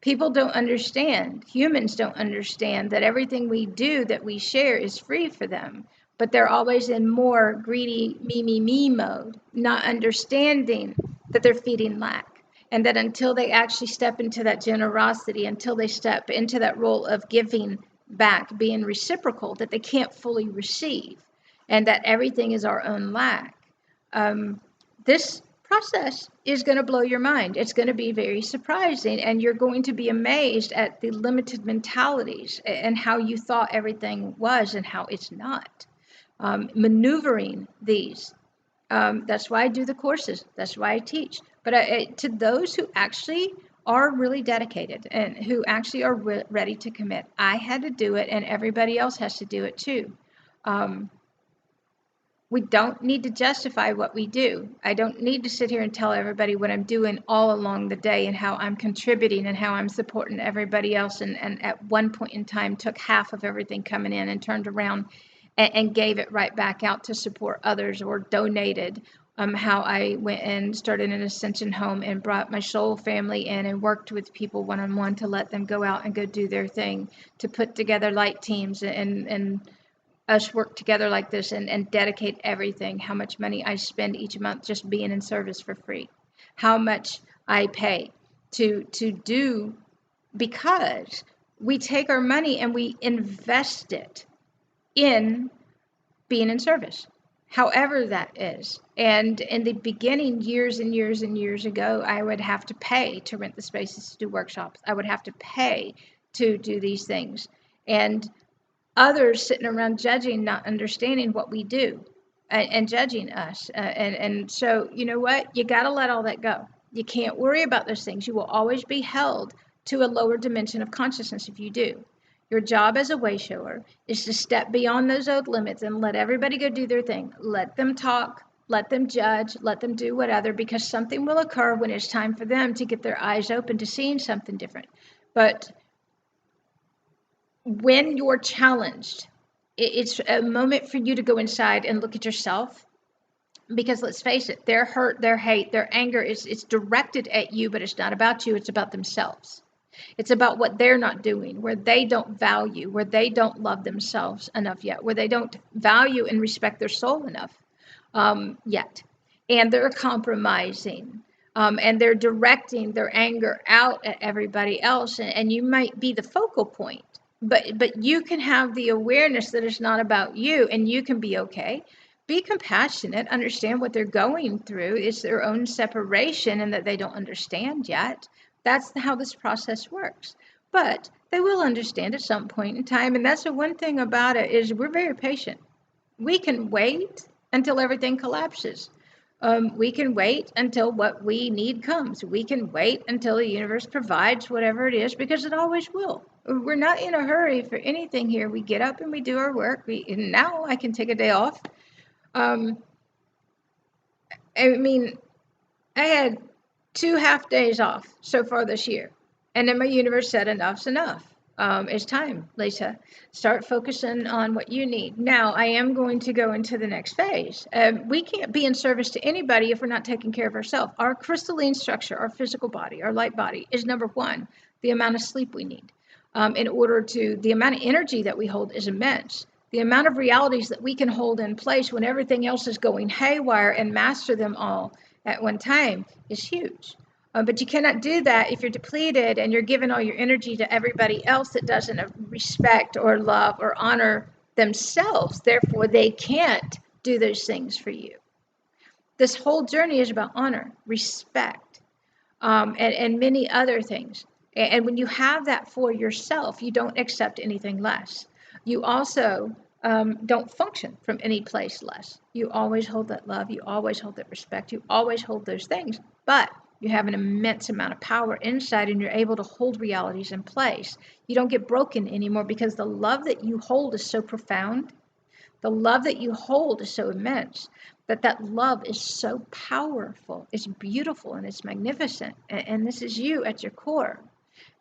People don't understand, humans don't understand that everything we do, that we share, is free for them. But they're always in more greedy me mode, not understanding that they're feeding lack. And that until they actually step into that generosity, until they step into that role of giving back, being reciprocal, that they can't fully receive, and that everything is our own lack. This process is going to blow your mind. It's going to be very surprising, and you're going to be amazed at the limited mentalities and how you thought everything was and how it's not. Maneuvering these. That's why I do the courses. That's why I teach. But to those who actually are really dedicated and who actually are ready to commit, I had to do it, and everybody else has to do it too. We don't need to justify what we do. I don't need to sit here and tell everybody what I'm doing all along the day and how I'm contributing and how I'm supporting everybody else. And at one point in time took half of everything coming in and turned around and gave it right back out to support others, or donated. How I went and started an Ascension home and brought my soul family in and worked with people one-on-one to let them go out and go do their thing, to put together light teams and us work together like this and dedicate everything. How much money I spend each month just being in service for free. How much I pay to do, because we take our money and we invest it in being in service, however that is. And in the beginning, years and years and years ago, I would have to pay to rent the spaces to do workshops. I would have to pay to do these things. And others sitting around judging, not understanding what we do, and judging us. And so, you know what? You got to let all that go. You can't worry about those things. You will always be held to a lower dimension of consciousness if you do. Your job as a way shower is to step beyond those old limits and let everybody go do their thing. Let them talk, let them judge, let them do whatever, because something will occur when it's time for them to get their eyes open to seeing something different. But when you're challenged, it's a moment for you to go inside and look at yourself. Because let's face it, their hurt, their hate, their anger, it's directed at you, but it's not about you, it's about themselves. It's about what they're not doing, where they don't value, where they don't love themselves enough yet, where they don't value and respect their soul enough yet. And they're compromising, and they're directing their anger out at everybody else. And you might be the focal point But you can have the awareness that it's not about you, and you can be okay. Be compassionate, understand what they're going through. It's their own separation and that they don't understand yet. That's how this process works. But they will understand at some point in time. And that's the one thing about it, is we're very patient. We can wait until everything collapses. We can wait until what we need comes. We can wait until the universe provides whatever it is, because it always will. We're not in a hurry for anything here. We get up and we do our work. And now I can take a day off. I mean, I had 2 half days off so far this year. And then my universe said, enough's enough. It's time, Lisa. Start focusing on what you need. Now, I am going to go into the next phase. We can't be in service to anybody if we're not taking care of ourselves. Our crystalline structure, our physical body, our light body is number one, the amount of sleep we need. The amount of energy that we hold is immense. The amount of realities that we can hold in place when everything else is going haywire and master them all at one time is huge. But you cannot do that if you're depleted and you're giving all your energy to everybody else that doesn't respect or love or honor themselves. Therefore, they can't do those things for you. This whole journey is about honor, respect, and many other things. And when you have that for yourself, you don't accept anything less. You also don't function from any place less. You always hold that love. You always hold that respect. You always hold those things. But you have an immense amount of power inside, and you're able to hold realities in place. You don't get broken anymore, because the love that you hold is so profound. The love that you hold is so immense that love is so powerful. It's beautiful and it's magnificent. And this is you at your core,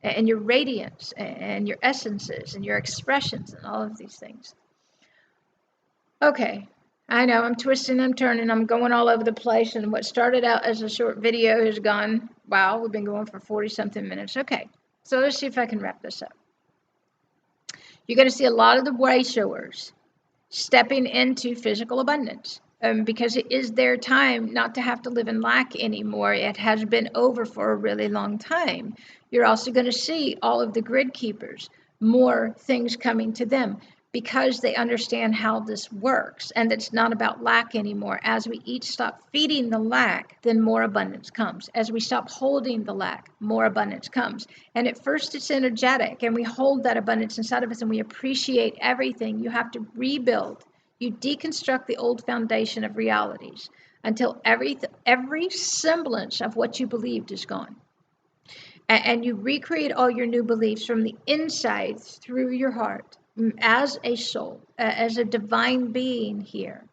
and your radiance and your essences and your expressions and all of these things. Okay. I know I'm twisting, I'm turning, I'm going all over the place, and what started out as a short video has gone, wow, we've been going for 40 something minutes. Okay, so let's see if I can wrap this up. You're going to see a lot of the way showers stepping into physical abundance, because it is their time not to have to live in lack anymore. It has been over for a really long time. You're also going to see all of the grid keepers, more things coming to them, because they understand how this works, and it's not about lack anymore. As we each stop feeding the lack, then more abundance comes. As we stop holding the lack, more abundance comes. And at first it's energetic, and we hold that abundance inside of us, and we appreciate everything. You have to rebuild. You deconstruct the old foundation of realities until every semblance of what you believed is gone. And you recreate all your new beliefs from the inside through your heart, as a soul, as a divine being here.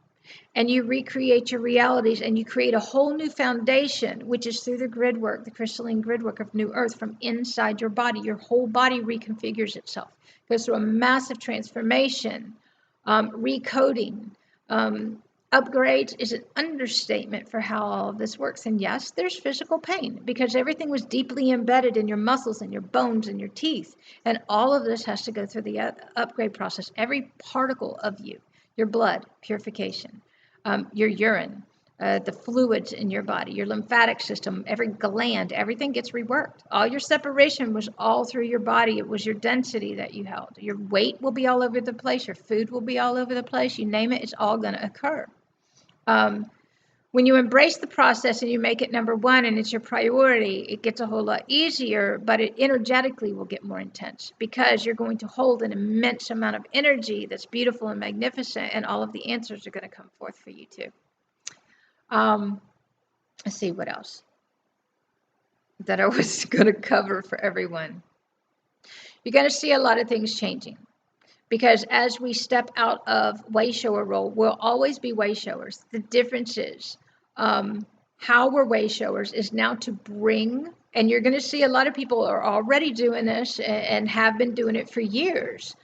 And you recreate your realities, and you create a whole new foundation, which is through the grid work, the crystalline grid work of New Earth from inside your body. Your whole body reconfigures itself, goes through a massive transformation, recoding. Upgrades is an understatement for how all of this works. And yes, there's physical pain, because everything was deeply embedded in your muscles and your bones and your teeth. And all of this has to go through the upgrade process. Every particle of you, your blood, purification, your urine, the fluids in your body, your lymphatic system, every gland, everything gets reworked. All your separation was all through your body. It was your density that you held. Your weight will be all over the place. Your food will be all over the place. You name it, it's all going to occur. When you embrace the process and you make it number one and it's your priority, it gets a whole lot easier, but it energetically will get more intense, because you're going to hold an immense amount of energy that's beautiful and magnificent, and all of the answers are going to come forth for you too. Let's see what else that I was going to cover for everyone. You're going to see a lot of things changing, because as we step out of way shower role, we'll always be way showers. The difference is how we're way showers is now to bring, and you're going to see a lot of people are already doing this and have been doing it for years.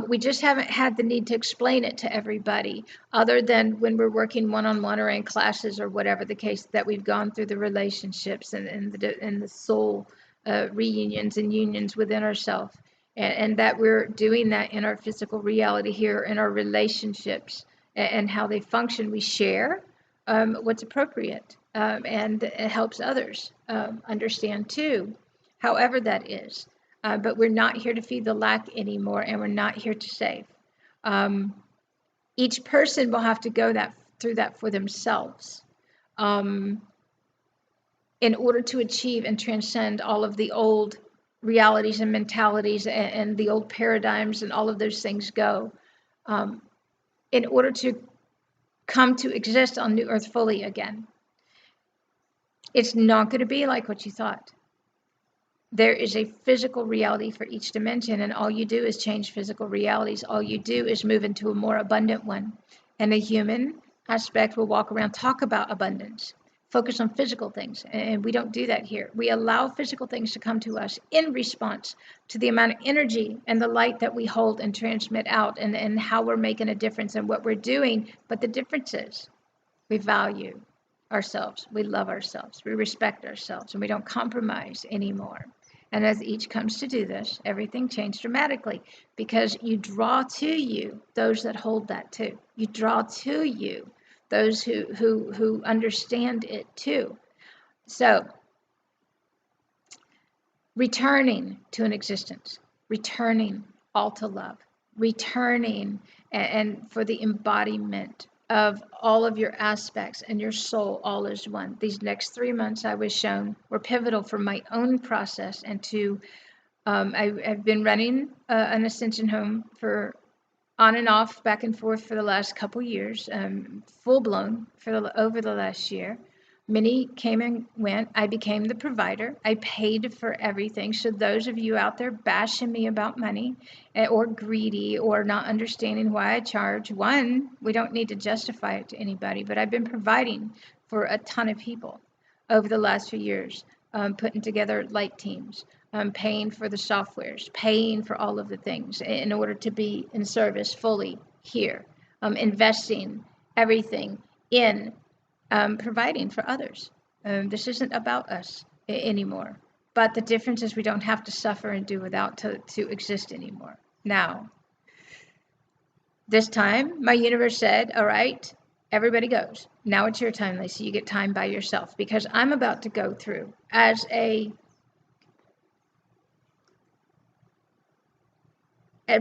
We just haven't had the need to explain it to everybody, other than when we're working one-on-one or in classes or whatever the case, that we've gone through the relationships and the soul reunions and unions within ourselves. And that we're doing that in our physical reality here, in our relationships and how they function. We share what's appropriate, and it helps others understand too, however that is. but we're not here to feed the lack anymore, and we're not here to save. Each person will have to go through that for themselves in order to achieve and transcend all of the old realities and mentalities and the old paradigms and all of those things go. In order to come to exist on New Earth fully again. It's not going to be like what you thought. There is a physical reality for each dimension, and all you do is change physical realities. All you do is move into a more abundant one. And the human aspect will walk around, talk about abundance, focus on physical things. And we don't do that here. We allow physical things to come to us in response to the amount of energy and the light that we hold and transmit out, and how we're making a difference and what we're doing. But the difference is we value ourselves, we love ourselves, we respect ourselves, and we don't compromise anymore. And as each comes to do this, everything changed dramatically, because you draw to you those that hold that too. You draw to you those who understand it too. So, returning to an existence, returning all to love, returning and for the embodiment of all of your aspects and your soul all is one. These next 3 months I was shown were pivotal for my own process, and to I've been running an Ascension home for on and off, back and forth for the last couple years, full blown over the last year. Many came and went. I became the provider. I paid for everything. So those of you out there bashing me about money or greedy or not understanding why I charge, one, we don't need to justify it to anybody, but I've been providing for a ton of people over the last few years, putting together light teams, paying for the softwares, paying for all of the things in order to be in service fully here, investing everything in providing for others. This isn't about us anymore. But the difference is we don't have to suffer and do without to exist anymore. Now, this time, my universe said, all right, everybody goes. Now it's your time, Lacey. You get time by yourself, because I'm about to go through as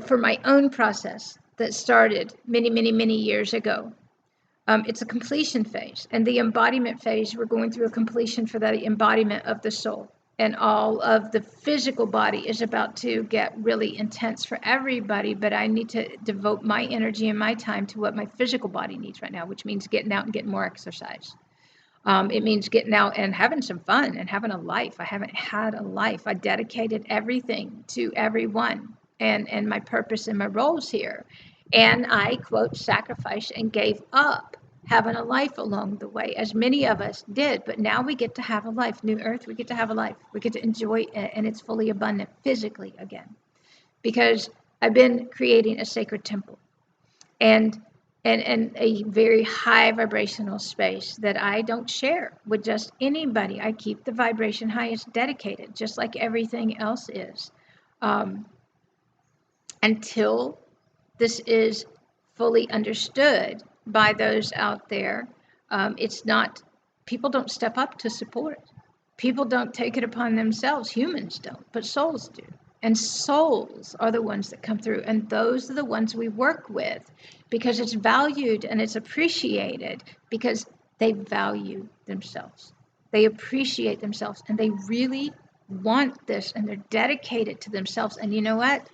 for my own process that started many, many, many years ago. It's a completion phase, and the embodiment phase, we're going through a completion for the embodiment of the soul, and all of the physical body is about to get really intense for everybody, but I need to devote my energy and my time to what my physical body needs right now, which means getting out and getting more exercise. It means getting out and having some fun and having a life. I haven't had a life. I dedicated everything to everyone and my purpose and my roles here. And I, quote, sacrificed and gave up having a life along the way, as many of us did. But now we get to have a life. New Earth, we get to have a life. We get to enjoy it, and it's fully abundant physically again. Because I've been creating a sacred temple and a very high vibrational space that I don't share with just anybody. I keep the vibration high. It's dedicated, just like everything else is. Until this is fully understood by those out there, it's not, people don't step up to support. People don't take it upon themselves. Humans don't, but souls do. And souls are the ones that come through. And those are the ones we work with, because it's valued and it's appreciated, because they value themselves. They appreciate themselves, and they really want this, and they're dedicated to themselves. And you know what?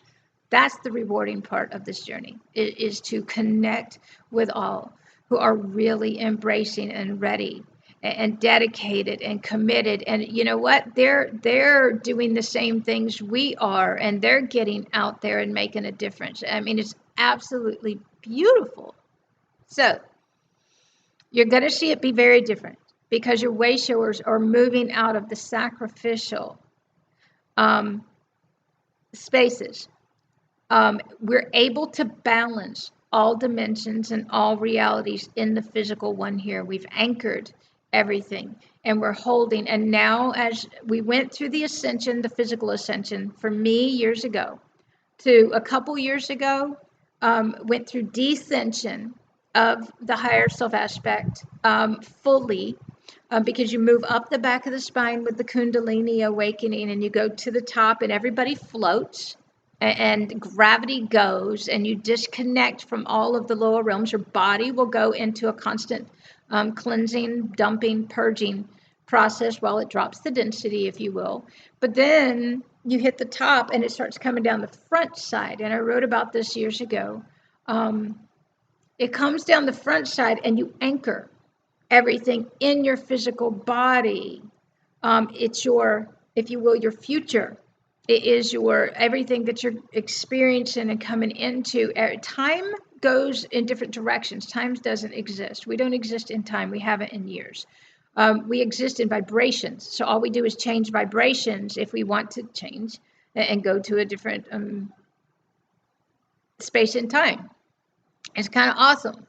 That's the rewarding part of this journey, is to connect with all who are really embracing and ready and dedicated and committed. And you know what? They're doing the same things we are, and they're getting out there and making a difference. I mean, it's absolutely beautiful. So you're going to see it be very different, because your way showers are moving out of the sacrificial spaces. We're able to balance all dimensions and all realities in the physical one here. We've anchored everything, and we're holding. And now, as we went through the ascension, the physical ascension, for me years ago, to a couple years ago, went through descension of the higher self aspect fully. because you move up the back of the spine with the Kundalini awakening, and you go to the top, and everybody floats, and gravity goes, and you disconnect from all of the lower realms. Your body will go into a constant cleansing, dumping, purging process while it drops the density, if you will. But then you hit the top, and it starts coming down the front side. And I wrote about this years ago. It comes down the front side, and you anchor everything in your physical body. It's your, if you will, your future. It is your everything that you're experiencing and coming into. Time goes in different directions. Time doesn't exist. We don't exist in time. We haven't in years. We exist in vibrations. So all we do is change vibrations if we want to change and go to a different space and time. It's kind of awesome.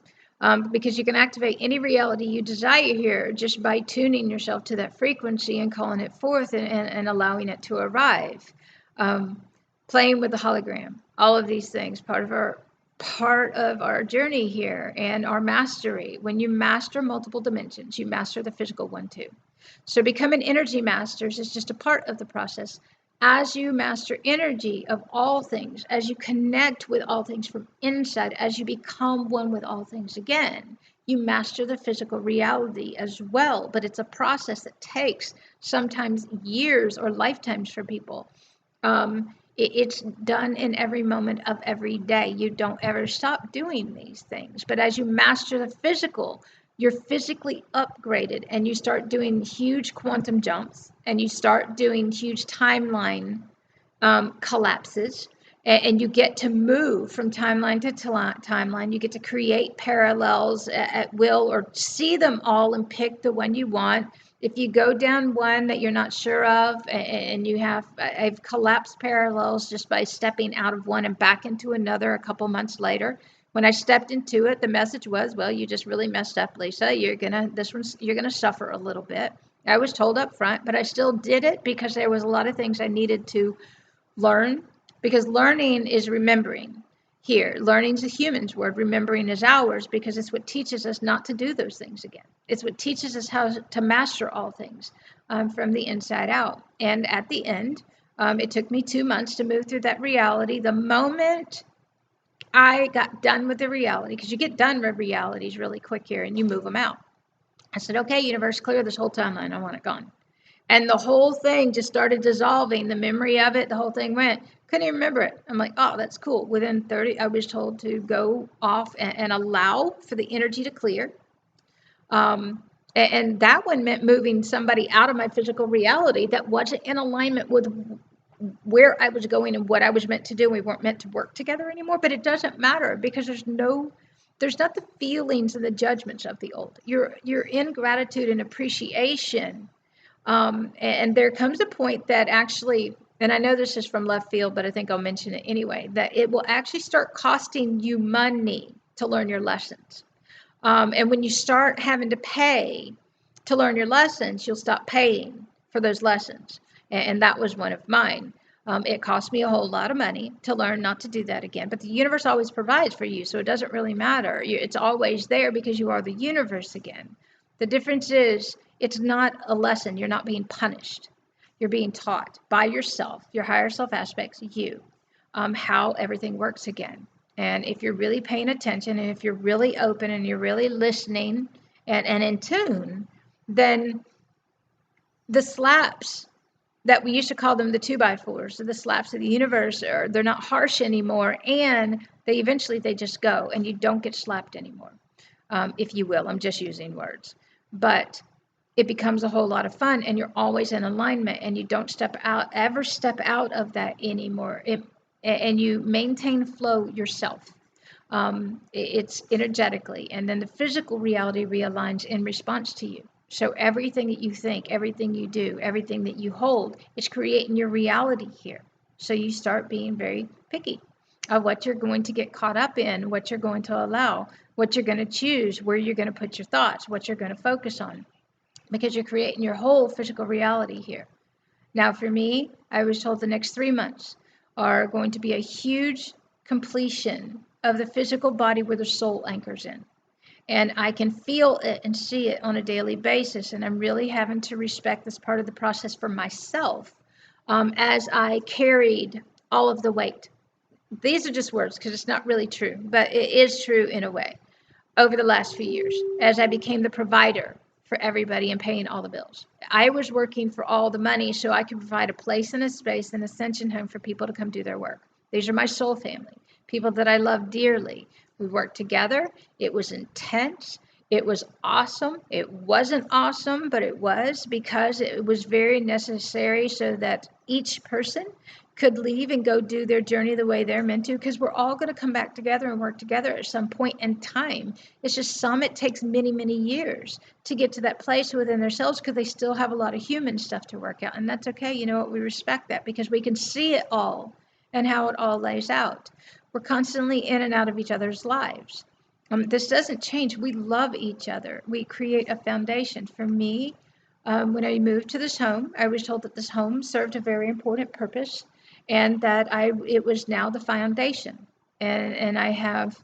Because you can activate any reality you desire here just by tuning yourself to that frequency and calling it forth and allowing it to arrive. Playing with the hologram, all of these things, part of our journey here and our mastery. When you master multiple dimensions, you master the physical one too. So becoming energy masters is just a part of the process. As you master energy of all things, as you connect with all things from inside, as you become one with all things again, you master the physical reality as well. But it's a process that takes sometimes years or lifetimes for people. It's done in every moment of every day. You don't ever stop doing these things. But as you master the physical, you're physically upgraded, and you start doing huge quantum jumps, and you start doing huge timeline collapses, and you get to move from timeline to timeline. You get to create parallels at will, or see them all and pick the one you want. If you go down one that you're not sure of, and I've collapsed parallels just by stepping out of one and back into another a couple months later. When I stepped into it, the message was, well, you just really messed up, Lisa. You're gonna suffer a little bit. I was told up front, but I still did it because there was a lot of things I needed to learn, because learning is remembering. Here, learning is a human's word, remembering is ours, because it's what teaches us not to do those things again. It's what teaches us how to master all things from the inside out. And at the end, it took me 2 months to move through that reality. The moment I got done with the reality, because you get done with realities really quick here and you move them out. I said, okay, universe, clear this whole timeline. I want it gone. And the whole thing just started dissolving. The memory of it, the whole thing went. Couldn't even remember it. I'm like, oh, that's cool. Within 30, I was told to go off and allow for the energy to clear. And that one meant moving somebody out of my physical reality that wasn't in alignment with where I was going and what I was meant to do. We weren't meant to work together anymore, but it doesn't matter, because there's not the feelings and the judgments of the old. You're in gratitude and appreciation. And there comes a point that actually, and I know this is from left field, but I think I'll mention it anyway, that it will actually start costing you money to learn your lessons. And when you start having to pay to learn your lessons, you'll stop paying for those lessons. And that was one of mine. It cost me a whole lot of money to learn not to do that again. But the universe always provides for you, so it doesn't really matter. It's always there because you are the universe again. The difference is it's not a lesson. You're not being punished. You're being taught by yourself, your higher self aspects, you, how everything works again. And if you're really paying attention, and if you're really open, and you're really listening and in tune, then the slaps that we used to call them the 2x4s, the slaps of the universe, they're not harsh anymore, and they just go, and you don't get slapped anymore, if you will. I'm just using words. But it becomes a whole lot of fun, and you're always in alignment, and you don't ever step out of that anymore. And you maintain flow yourself. It's energetically, and then the physical reality realigns in response to you. So everything that you think, everything you do, everything that you hold, is creating your reality here. So you start being very picky of what you're going to get caught up in, what you're going to allow, what you're going to choose, where you're going to put your thoughts, what you're going to focus on, because you're creating your whole physical reality here. Now, for me, I was told the next 3 months are going to be a huge completion of the physical body where the soul anchors in. And I can feel it and see it on a daily basis. And I'm really having to respect this part of the process for myself, as I carried all of the weight. These are just words because it's not really true, but it is true in a way over the last few years as I became the provider for everybody and paying all the bills. I was working for all the money so I could provide a place and a space, an Ascension home for people to come do their work. These are my soul family, people that I love dearly. We worked together. It was intense. It was awesome. It wasn't awesome, but it was because it was very necessary so that each person could leave and go do their journey the way they're meant to, because we're all going to come back together and work together at some point in time. It's just it takes many, many years to get to that place within themselves because they still have a lot of human stuff to work out. And that's okay. You know what? We respect that because we can see it all and how it all lays out. We're constantly in and out of each other's lives. This doesn't change. We love each other. We create a foundation. For me, when I moved to this home, I was told that this home served a very important purpose and that it was now the foundation. And I have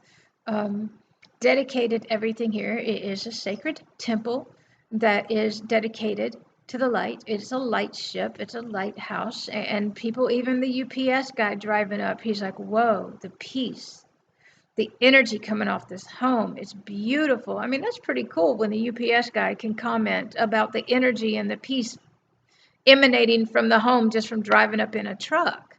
dedicated everything here. It is a sacred temple that is dedicated to the light. It's a light ship. It's a lighthouse. And people, even the UPS guy driving up, he's like, whoa, the peace, the energy coming off this home. It's beautiful. I mean, that's pretty cool when the UPS guy can comment about the energy and the peace emanating from the home just from driving up in a truck.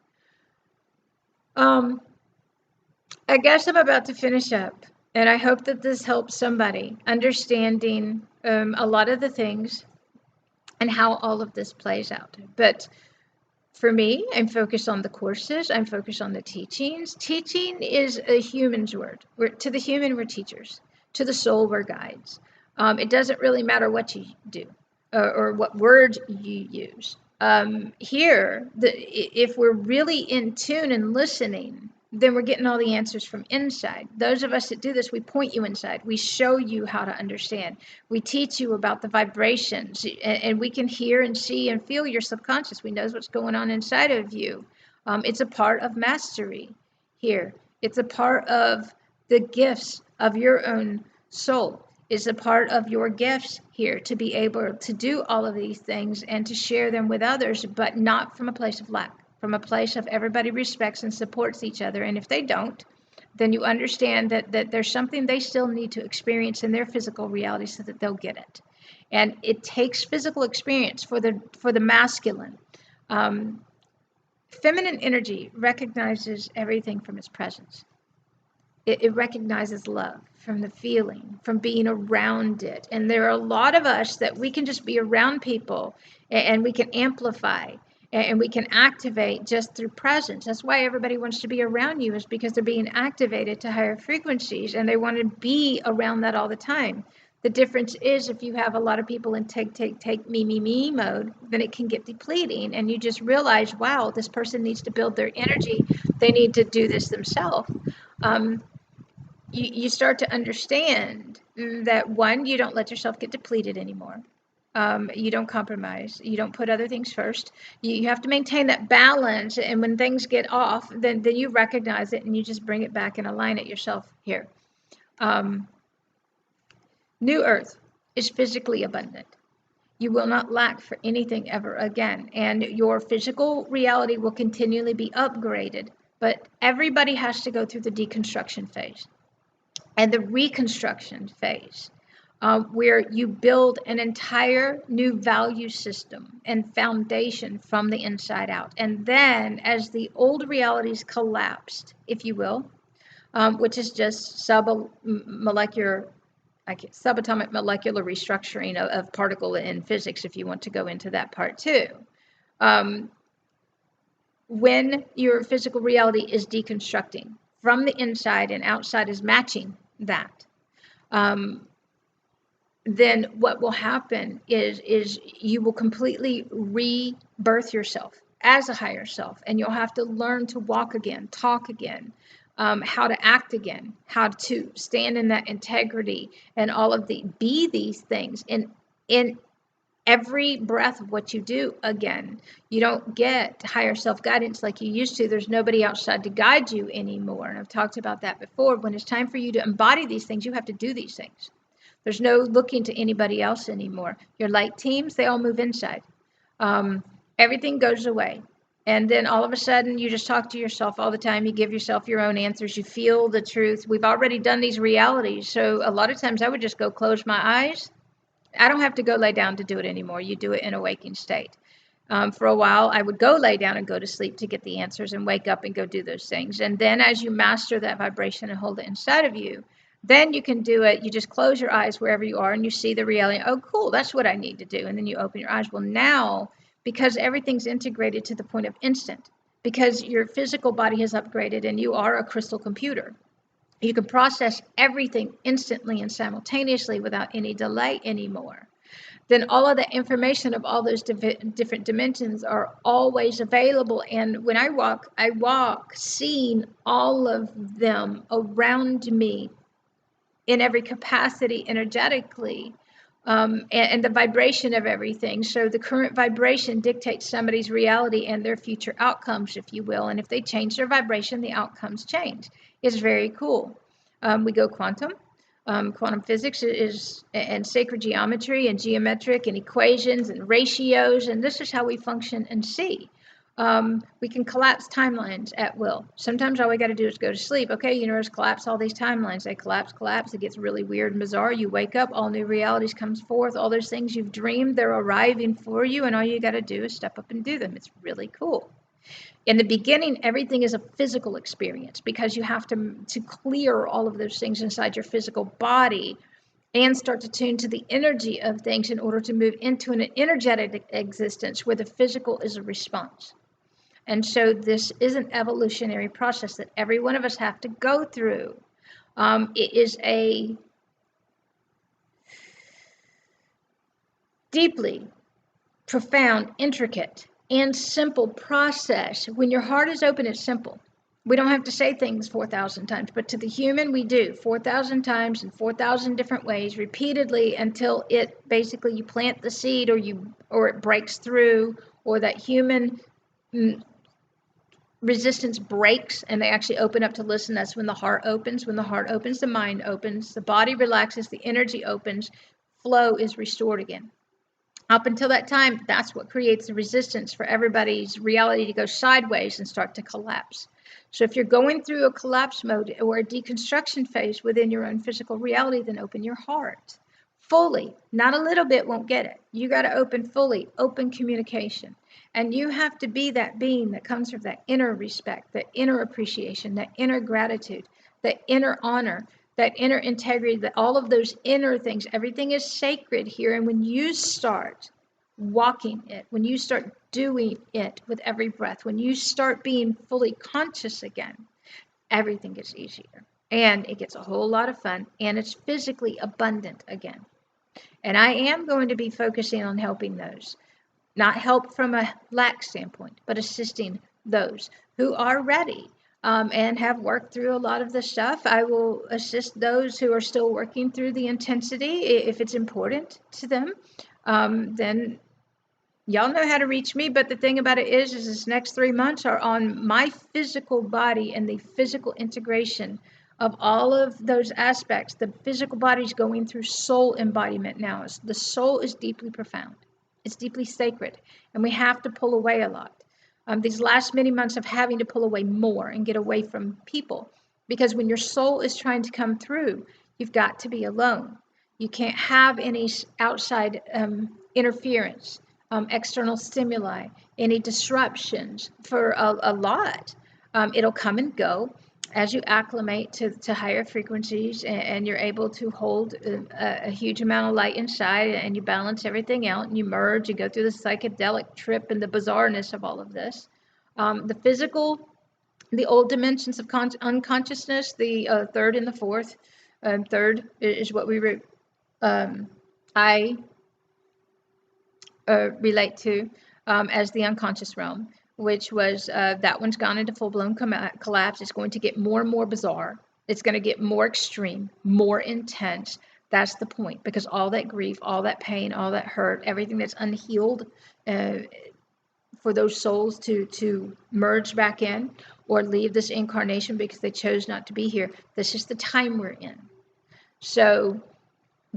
I guess I'm about to finish up, and I hope that this helps somebody understanding a lot of the things and how all of this plays out. But for me, I'm focused on the courses. I'm focused on the teachings. Teaching is a human's word. To the human, we're teachers. To the soul, we're guides. It doesn't really matter what you do or what word you use. Here, if we're really in tune and listening, then we're getting all the answers from inside. Those of us that do this, we point you inside. We show you how to understand. We teach you about the vibrations, and we can hear and see and feel your subconscious. We know what's going on inside of you. It's a part of mastery here. It's a part of the gifts of your own soul. It's a part of your gifts here to be able to do all of these things and to share them with others, but not from a place of lack. From a place of everybody respects and supports each other. And if they don't, then you understand that there's something they still need to experience in their physical reality so that they'll get it. And it takes physical experience for the masculine. Feminine energy recognizes everything from its presence. It recognizes love from the feeling, from being around it. And there are a lot of us that we can just be around people and we can amplify. And we can activate just through presence. That's why everybody wants to be around you, is because they're being activated to higher frequencies and they want to be around that all the time. The difference is if you have a lot of people in take, me mode, then it can get depleting. And you just realize, wow, this person needs to build their energy. They need to do this themselves. You start to understand that, one, you don't let yourself get depleted anymore. You don't compromise. You don't put other things first. You have to maintain that balance. And when things get off, then you recognize it and you just bring it back and align it yourself here. New Earth is physically abundant. You will not lack for anything ever again. And your physical reality will continually be upgraded. But everybody has to go through the deconstruction phase and the reconstruction phase. Where you build an entire new value system and foundation from the inside out. And then as the old realities collapsed, if you will, which is just subatomic molecular restructuring of particle in physics, if you want to go into that part too. When your physical reality is deconstructing from the inside and outside is matching that, then what will happen is you will completely rebirth yourself as a higher self, and you'll have to learn to walk again, talk again, how to act again, how to stand in that integrity and all of be these things in every breath of what you do again. You don't get higher self-guidance like you used to. There's nobody outside to guide you anymore. And I've talked about that before. When it's time for you to embody these things, you have to do these things. There's no looking to anybody else anymore. Your light teams, they all move inside. Everything goes away. And then all of a sudden, you just talk to yourself all the time. You give yourself your own answers. You feel the truth. We've already done these realities. So a lot of times I would just go close my eyes. I don't have to go lay down to do it anymore. You do it in a waking state. For a while, I would go lay down and go to sleep to get the answers and wake up and go do those things. And then as you master that vibration and hold it inside of you, then you can do it. You just close your eyes wherever you are and you see the reality. Oh, cool, that's what I need to do. And then you open your eyes. Well, now, because everything's integrated to the point of instant, because your physical body has upgraded and you are a crystal computer, you can process everything instantly and simultaneously without any delay anymore. Then all of the information of all those different dimensions are always available. And when I walk seeing all of them around me in every capacity energetically, and the vibration of everything. So the current vibration dictates somebody's reality and their future outcomes, if you will. And if they change their vibration, the outcomes change. It's very cool. We go quantum. Quantum physics is and sacred geometry and geometric and equations and ratios. And this is how we function and see. We can collapse timelines at will. Sometimes all we got to do is go to sleep. Okay, universe, collapse all these timelines. They collapse. It gets really weird and bizarre. You wake up, all new realities comes forth. All those things you've dreamed, they're arriving for you, and all you got to do is step up and do them. It's really cool. In the beginning, everything is a physical experience because you have to clear all of those things inside your physical body and start to tune to the energy of things in order to move into an energetic existence where the physical is a response. And so this is an evolutionary process that every one of us have to go through. It is a deeply profound, intricate, and simple process. When your heart is open, it's simple. We don't have to say things 4,000 times, but to the human, we do 4,000 times in 4,000 different ways, repeatedly, until it basically you plant the seed, or it breaks through, or that human resistance breaks and they actually open up to listen. That's when the heart opens. When the heart opens, the mind opens, the body relaxes, the energy opens, flow is restored again. Up until that time, that's what creates the resistance for everybody's reality to go sideways and start to collapse. So if you're going through a collapse mode or a deconstruction phase within your own physical reality, then open your heart fully. Not a little bit won't get it. You got to open fully, open communication. And you have to be that being that comes from that inner respect, that inner appreciation, that inner gratitude, that inner honor, that inner integrity, that all of those inner things, everything is sacred here. And when you start walking it, when you start doing it with every breath, when you start being fully conscious again, everything gets easier and it gets a whole lot of fun and it's physically abundant again. And I am going to be focusing on helping those. Not help from a lack standpoint, but assisting those who are ready and have worked through a lot of the stuff. I will assist those who are still working through the intensity. If it's important to them, then y'all know how to reach me. But the thing about it is this next 3 months are on my physical body and the physical integration of all of those aspects. The physical body is going through soul embodiment now. The soul is deeply profound. It's deeply sacred, and we have to pull away a lot. These last many months of having to pull away more and get away from people, because when your soul is trying to come through, you've got to be alone. You can't have any outside interference, external stimuli, any disruptions for a lot. It'll come and go as you acclimate to higher frequencies and you're able to hold a huge amount of light inside and you balance everything out and you merge and go through the psychedelic trip and the bizarreness of all of this. The physical, the old dimensions of unconsciousness, the third and the fourth. Third is what I relate to as the unconscious realm, which was that one's gone into full-blown collapse. It's going to get more and more bizarre. It's going to get more extreme, more intense. That's the point, because all that grief, all that pain, all that hurt, everything that's unhealed, for those souls to merge back in or leave this incarnation because they chose not to be here. This is the time we're in. So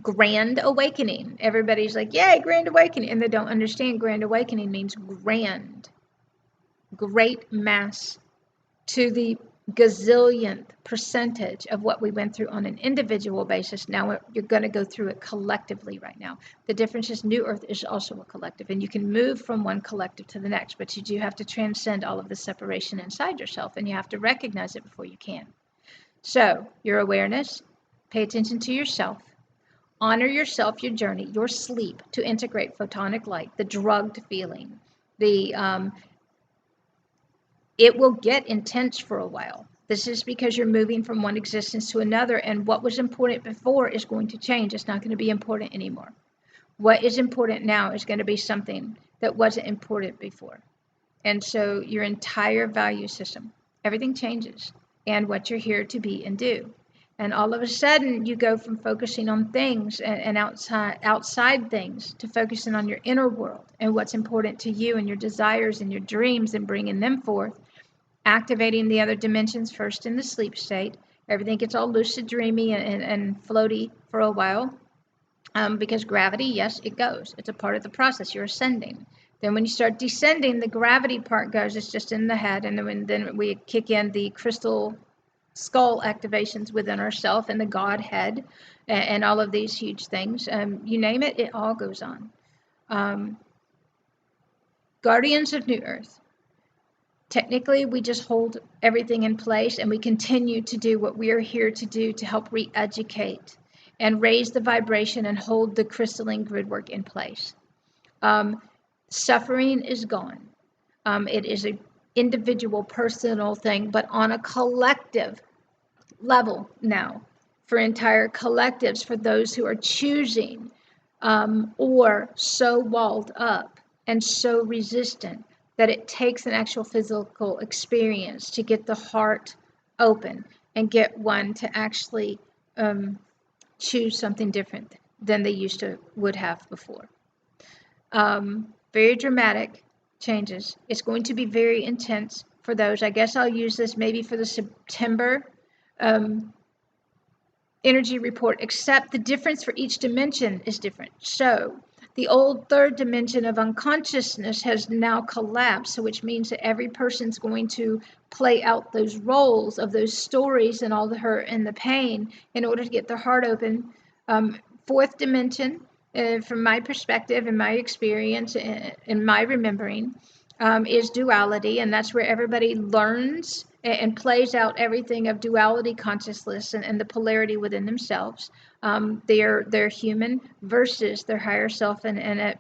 grand awakening. Everybody's like, yay, grand awakening. And they don't understand grand awakening means grand, great mass, to the gazillionth percentage of what we went through on an individual basis. Now you're going to go through it collectively right now. The difference is New Earth is also a collective, and you can move from one collective to the next, but you do have to transcend all of the separation inside yourself, and you have to recognize it before you can. So your awareness, pay attention to yourself, honor yourself, your journey, your sleep to integrate photonic light, the drugged feeling, it will get intense for a while. This is because you're moving from one existence to another, and what was important before is going to change. It's not going to be important anymore. What is important now is going to be something that wasn't important before. And so your entire value system, everything changes, and what you're here to be and do. And all of a sudden, you go from focusing on things and outside things to focusing on your inner world and what's important to you and your desires and your dreams, and bringing them forth, activating the other dimensions first in the sleep state. Everything gets all lucid, dreamy, and floaty for a while, because gravity, yes, it goes. It's a part of the process. You're ascending. Then when you start descending, the gravity part goes. It's just in the head, and then we kick in the crystal skull activations within ourselves and the Godhead, and all of these huge things. You name it, it all goes on. Guardians of New Earth. Technically, we just hold everything in place, and we continue to do what we are here to do to help re-educate and raise the vibration and hold the crystalline grid work in place. Suffering is gone. It is an individual, personal thing, but on a collective level now, for entire collectives, for those who are choosing or so walled up and so resistant that it takes an actual physical experience to get the heart open and get one to actually choose something different than they would have before. Very dramatic changes. It's going to be very intense for those. I guess I'll use this maybe for the September energy report, except the difference for each dimension is different. So the old third dimension of unconsciousness has now collapsed, which means that every person's going to play out those roles of those stories and all the hurt and the pain in order to get their heart open. Fourth dimension, from my perspective and my experience and my remembering, is duality, and that's where everybody learns and plays out everything of duality consciousness and the polarity within themselves. They're human versus their higher self, and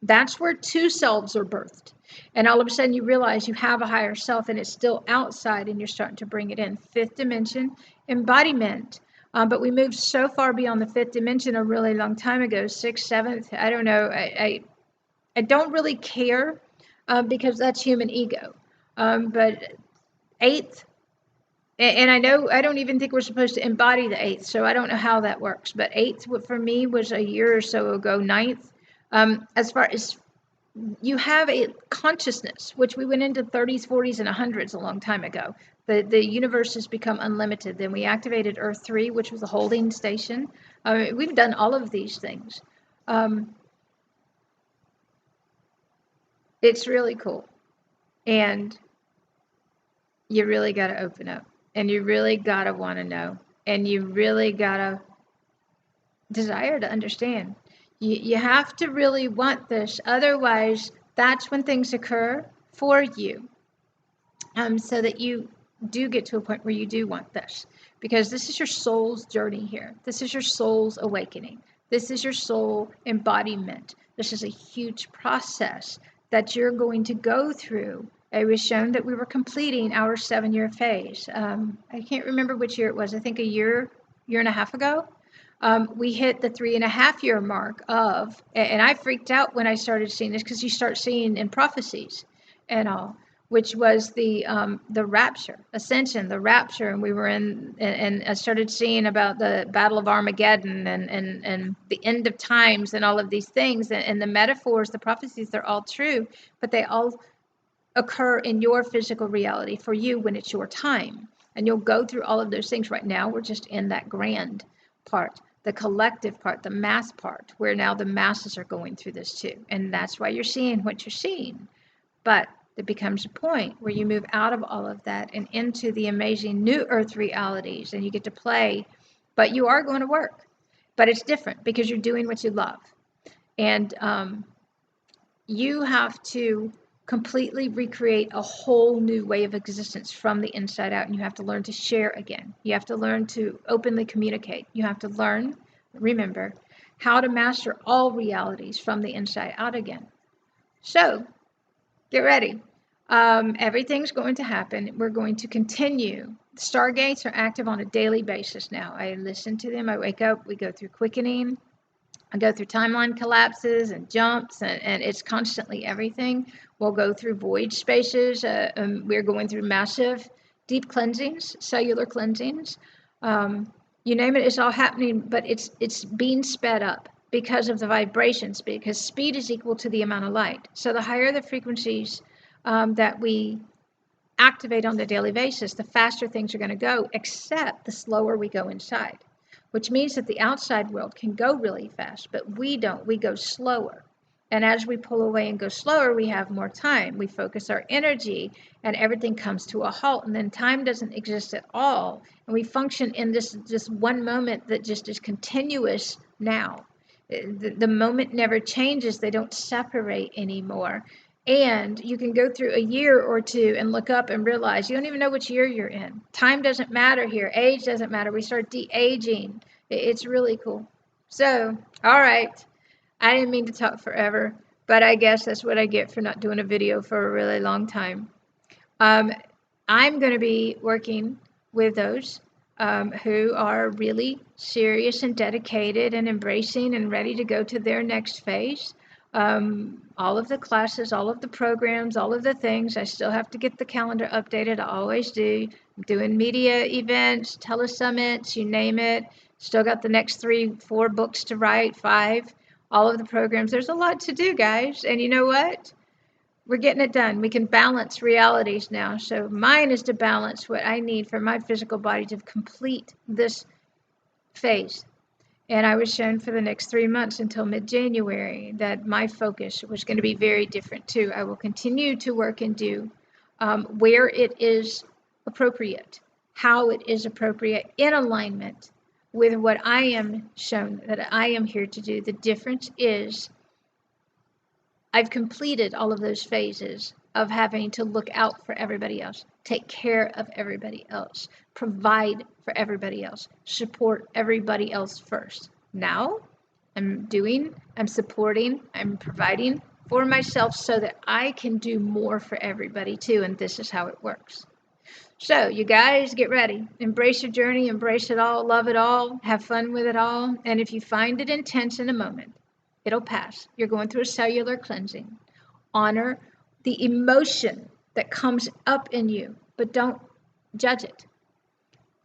that's where two selves are birthed. And all of a sudden you realize you have a higher self, and it's still outside, and you're starting to bring it in. Fifth dimension, embodiment. But we moved so far beyond the fifth dimension a really long time ago. Sixth, seventh, I don't know. I don't really care because that's human ego. But eighth, and I don't even think we're supposed to embody the eighth, so I don't know how that works. But eighth for me was a year or so ago. Ninth, as far as you have a consciousness, which we went into 30s, 40s, and 100s a long time ago. The universe has become unlimited. Then we activated Earth 3, which was a holding station. We've done all of these things. It's really cool. And you really got to open up. And you really got to want to know. And you really got to desire to understand. You have to really want this. Otherwise, that's when things occur for you. So that you do get to a point where you do want this. Because this is your soul's journey here. This is your soul's awakening. This is your soul embodiment. This is a huge process that you're going to go through. It was shown that we were completing our 7-year phase. I can't remember which year it was. I think a year and a half ago. We hit the 3.5-year mark of, and I freaked out when I started seeing this, because you start seeing in prophecies and all, which was the rapture, Ascension, the rapture, and we were in, and I started seeing about the Battle of Armageddon and the end of times and all of these things, and the metaphors, the prophecies, they're all true, but they all occur in your physical reality for you when it's your time. And you'll go through all of those things. Right now, we're just in that grand part, the collective part, the mass part, where now the masses are going through this too. And that's why you're seeing what you're seeing. But there becomes a point where you move out of all of that and into the amazing new earth realities, and you get to play, but you are going to work. But it's different because you're doing what you love. And you have to completely recreate a whole new way of existence from the inside out, and you have to learn to share again. You have to learn to openly communicate. You have to learn, remember, how to master all realities from the inside out again. So get ready. Everything's going to happen. We're going to continue. Stargates are active on a daily basis now. I listen to them. I wake up. We go through quickening. I go through timeline collapses and jumps, and it's constantly everything. We'll go through void spaces. We're going through massive deep cleansings, cellular cleansings. You name it, it's all happening, but it's being sped up because of the vibrations, because speed is equal to the amount of light. So the higher the frequencies that we activate on a daily basis, the faster things are going to go, except the slower we go inside. Which means that the outside world can go really fast, but we don't. We go slower. And as we pull away and go slower, we have more time. We focus our energy, and everything comes to a halt. And then time doesn't exist at all. And we function in this one moment that just is continuous now. The moment never changes. They don't separate anymore. And you can go through a year or two and look up and realize you don't even know which year you're in. Time doesn't matter here. Age doesn't matter. We start de-aging. It's really cool. So, all right. I didn't mean to talk forever, but I guess that's what I get for not doing a video for a really long time. I'm going to be working with those who are really serious and dedicated and embracing and ready to go to their next phase. All of the classes, all of the programs, all of the things. I still have to get the calendar updated. I always do. I'm doing media events, telesummits, you name it. Still got the next 3-4 books to write, 5. All of the programs. There's a lot to do, guys. And you know what? We're getting it done. We can balance realities now. So mine is to balance what I need for my physical body to complete this phase. And I was shown for the next 3 months until mid-January that my focus was going to be very different too. I will continue to work and do where it is appropriate, how it is appropriate, in alignment with what I am shown that I am here to do. The difference is I've completed all of those phases of having to look out for everybody else, take care of everybody else, provide for everybody else, support everybody else first. Now I'm supporting, I'm providing for myself so that I can do more for everybody too. And this is how it works. So you guys get ready, embrace your journey, embrace it all, love it all, have fun with it all. And if you find it intense in a moment, it'll pass. You're going through a cellular cleansing. Honor the emotion that comes up in you, but don't judge it.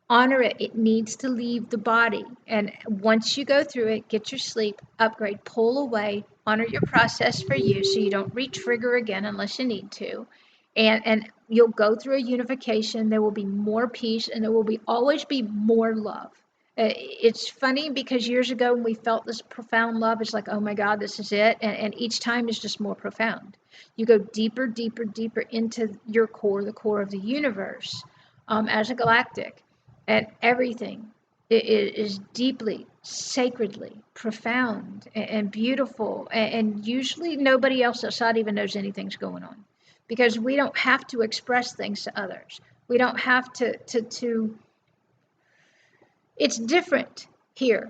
Honor it. It needs to leave the body. And once you go through it, get your sleep, upgrade, pull away, honor your process for you so you don't re-trigger again unless you need to. And you'll go through a unification. There will be more peace, and there will always be more love. It's funny because years ago when we felt this profound love, it's like, oh my God, this is it. And each time is just more profound. You go deeper, deeper, deeper into your core, the core of the universe, as a galactic. And everything is deeply, sacredly, profound, and beautiful. And usually nobody else outside even knows anything's going on. Because we don't have to express things to others. We don't have to it's different here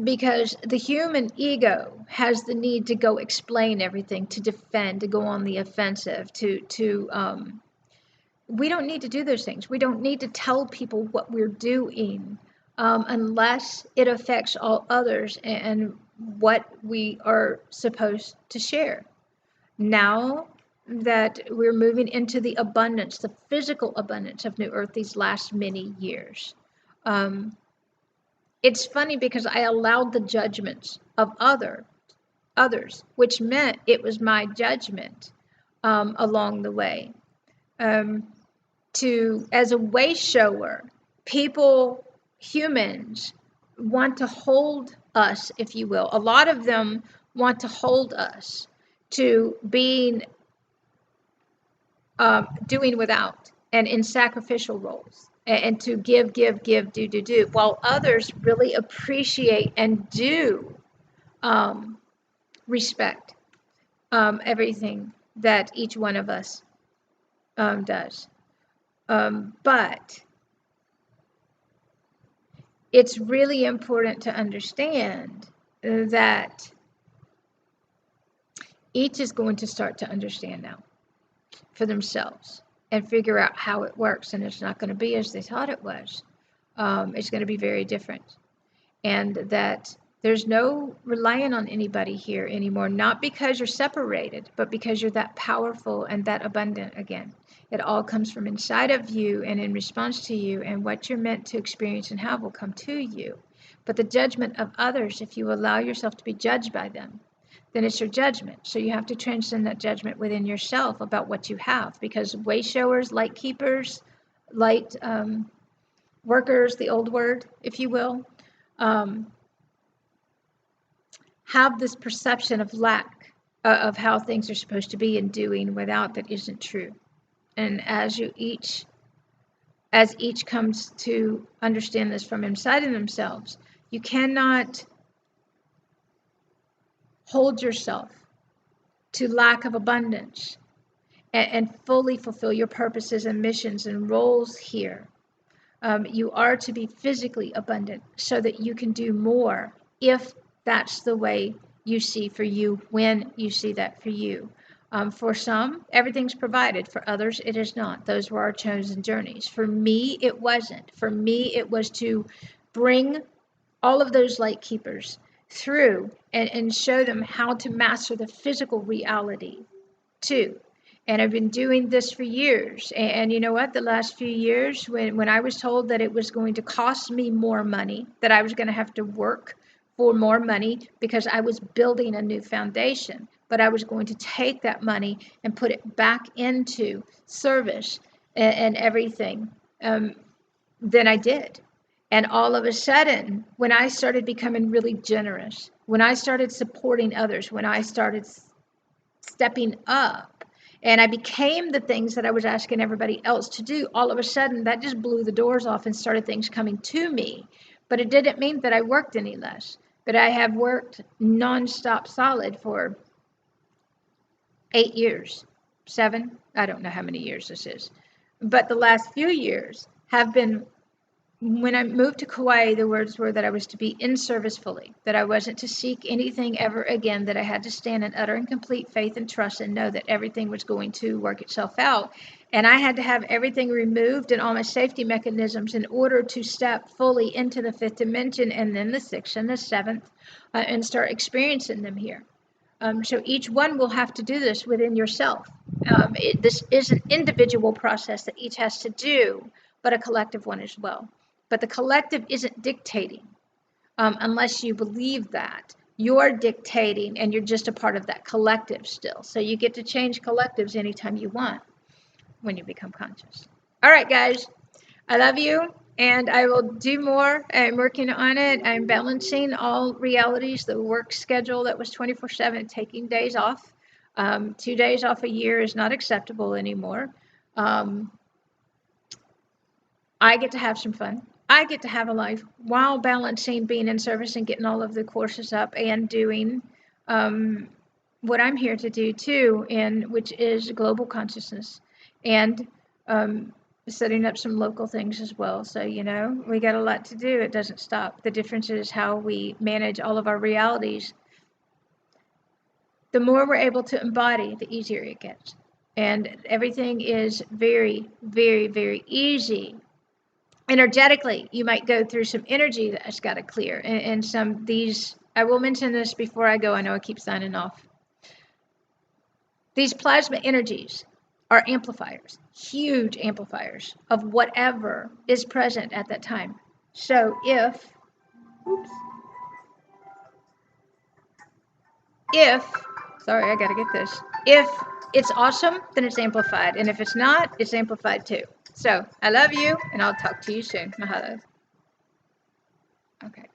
because the human ego has the need to go explain everything, to defend, to go on the offensive, we don't need to do those things. We don't need to tell people what we're doing unless it affects all others and what we are supposed to share. Now that we're moving into the abundance, the physical abundance of New Earth these last many years. It's funny because I allowed the judgments of others, which meant it was my judgment along the way. As a way shower, people, humans, want to hold us, if you will. A lot of them want to hold us to being doing without and in sacrificial roles, and to give, do, while others really appreciate and do respect everything that each one of us does. But it's really important to understand that each is going to start to understand now for themselves and figure out how it works. And it's not going to be as they thought it was. It's going to be very different. And that there's no relying on anybody here anymore, not because you're separated, but because you're that powerful and that abundant again. It all comes from inside of you and in response to you, and what you're meant to experience and have will come to you. But the judgment of others, if you allow yourself to be judged by them, then it's your judgment. So you have to transcend that judgment within yourself about what you have, because way showers, light keepers, light workers, the old word, if you will, have this perception of lack of how things are supposed to be and doing without that isn't true. And as each comes to understand this from inside of themselves, you cannot hold yourself to lack of abundance and fully fulfill your purposes and missions and roles here. You are to be physically abundant so that you can do more if that's the way you see for you, when you see that for you. For some, everything's provided. For others, it is not. Those were our chosen journeys. For me, it wasn't. For me, it was to bring all of those light keepers through and show them how to master the physical reality too. And I've been doing this for years. And you know what? The last few years, when I was told that it was going to cost me more money, that I was going to have to work for more money because I was building a new foundation, but I was going to take that money and put it back into service and everything, then I did. And all of a sudden, when I started becoming really generous, when I started supporting others, when I started stepping up, and I became the things that I was asking everybody else to do, all of a sudden that just blew the doors off and started things coming to me. But it didn't mean that I worked any less. But I have worked nonstop solid for 8 years, 7, I don't know how many years this is. But the last few years have been, when I moved to Kauai, the words were that I was to be in service fully, that I wasn't to seek anything ever again, that I had to stand in utter and complete faith and trust and know that everything was going to work itself out. And I had to have everything removed and all my safety mechanisms in order to step fully into the 5th dimension and then the 6th and the 7th and start experiencing them here. So each one will have to do this within yourself. This is an individual process that each has to do, but a collective one as well. But the collective isn't dictating unless you believe that. You're dictating and you're just a part of that collective still. So you get to change collectives anytime you want when you become conscious. All right, guys, I love you and I will do more. I'm working on it. I'm balancing all realities, the work schedule that was 24/7, taking days off. 2 days off a year is not acceptable anymore. I get to have some fun. I get to have a life while balancing being in service and getting all of the courses up and doing what I'm here to do too, which is global consciousness and setting up some local things as well. So, you know, we got a lot to do. It doesn't stop. The difference is how we manage all of our realities. The more we're able to embody, the easier it gets. And everything is very, very, very easy. Energetically, you might go through some energy that's got to clear. And I will mention this before I go. I know I keep signing off. These plasma energies are amplifiers, huge amplifiers of whatever is present at that time. So sorry, I gotta get this. If it's awesome, then it's amplified. And if it's not, it's amplified too. So I love you, and I'll talk to you soon. Mahalo. Okay.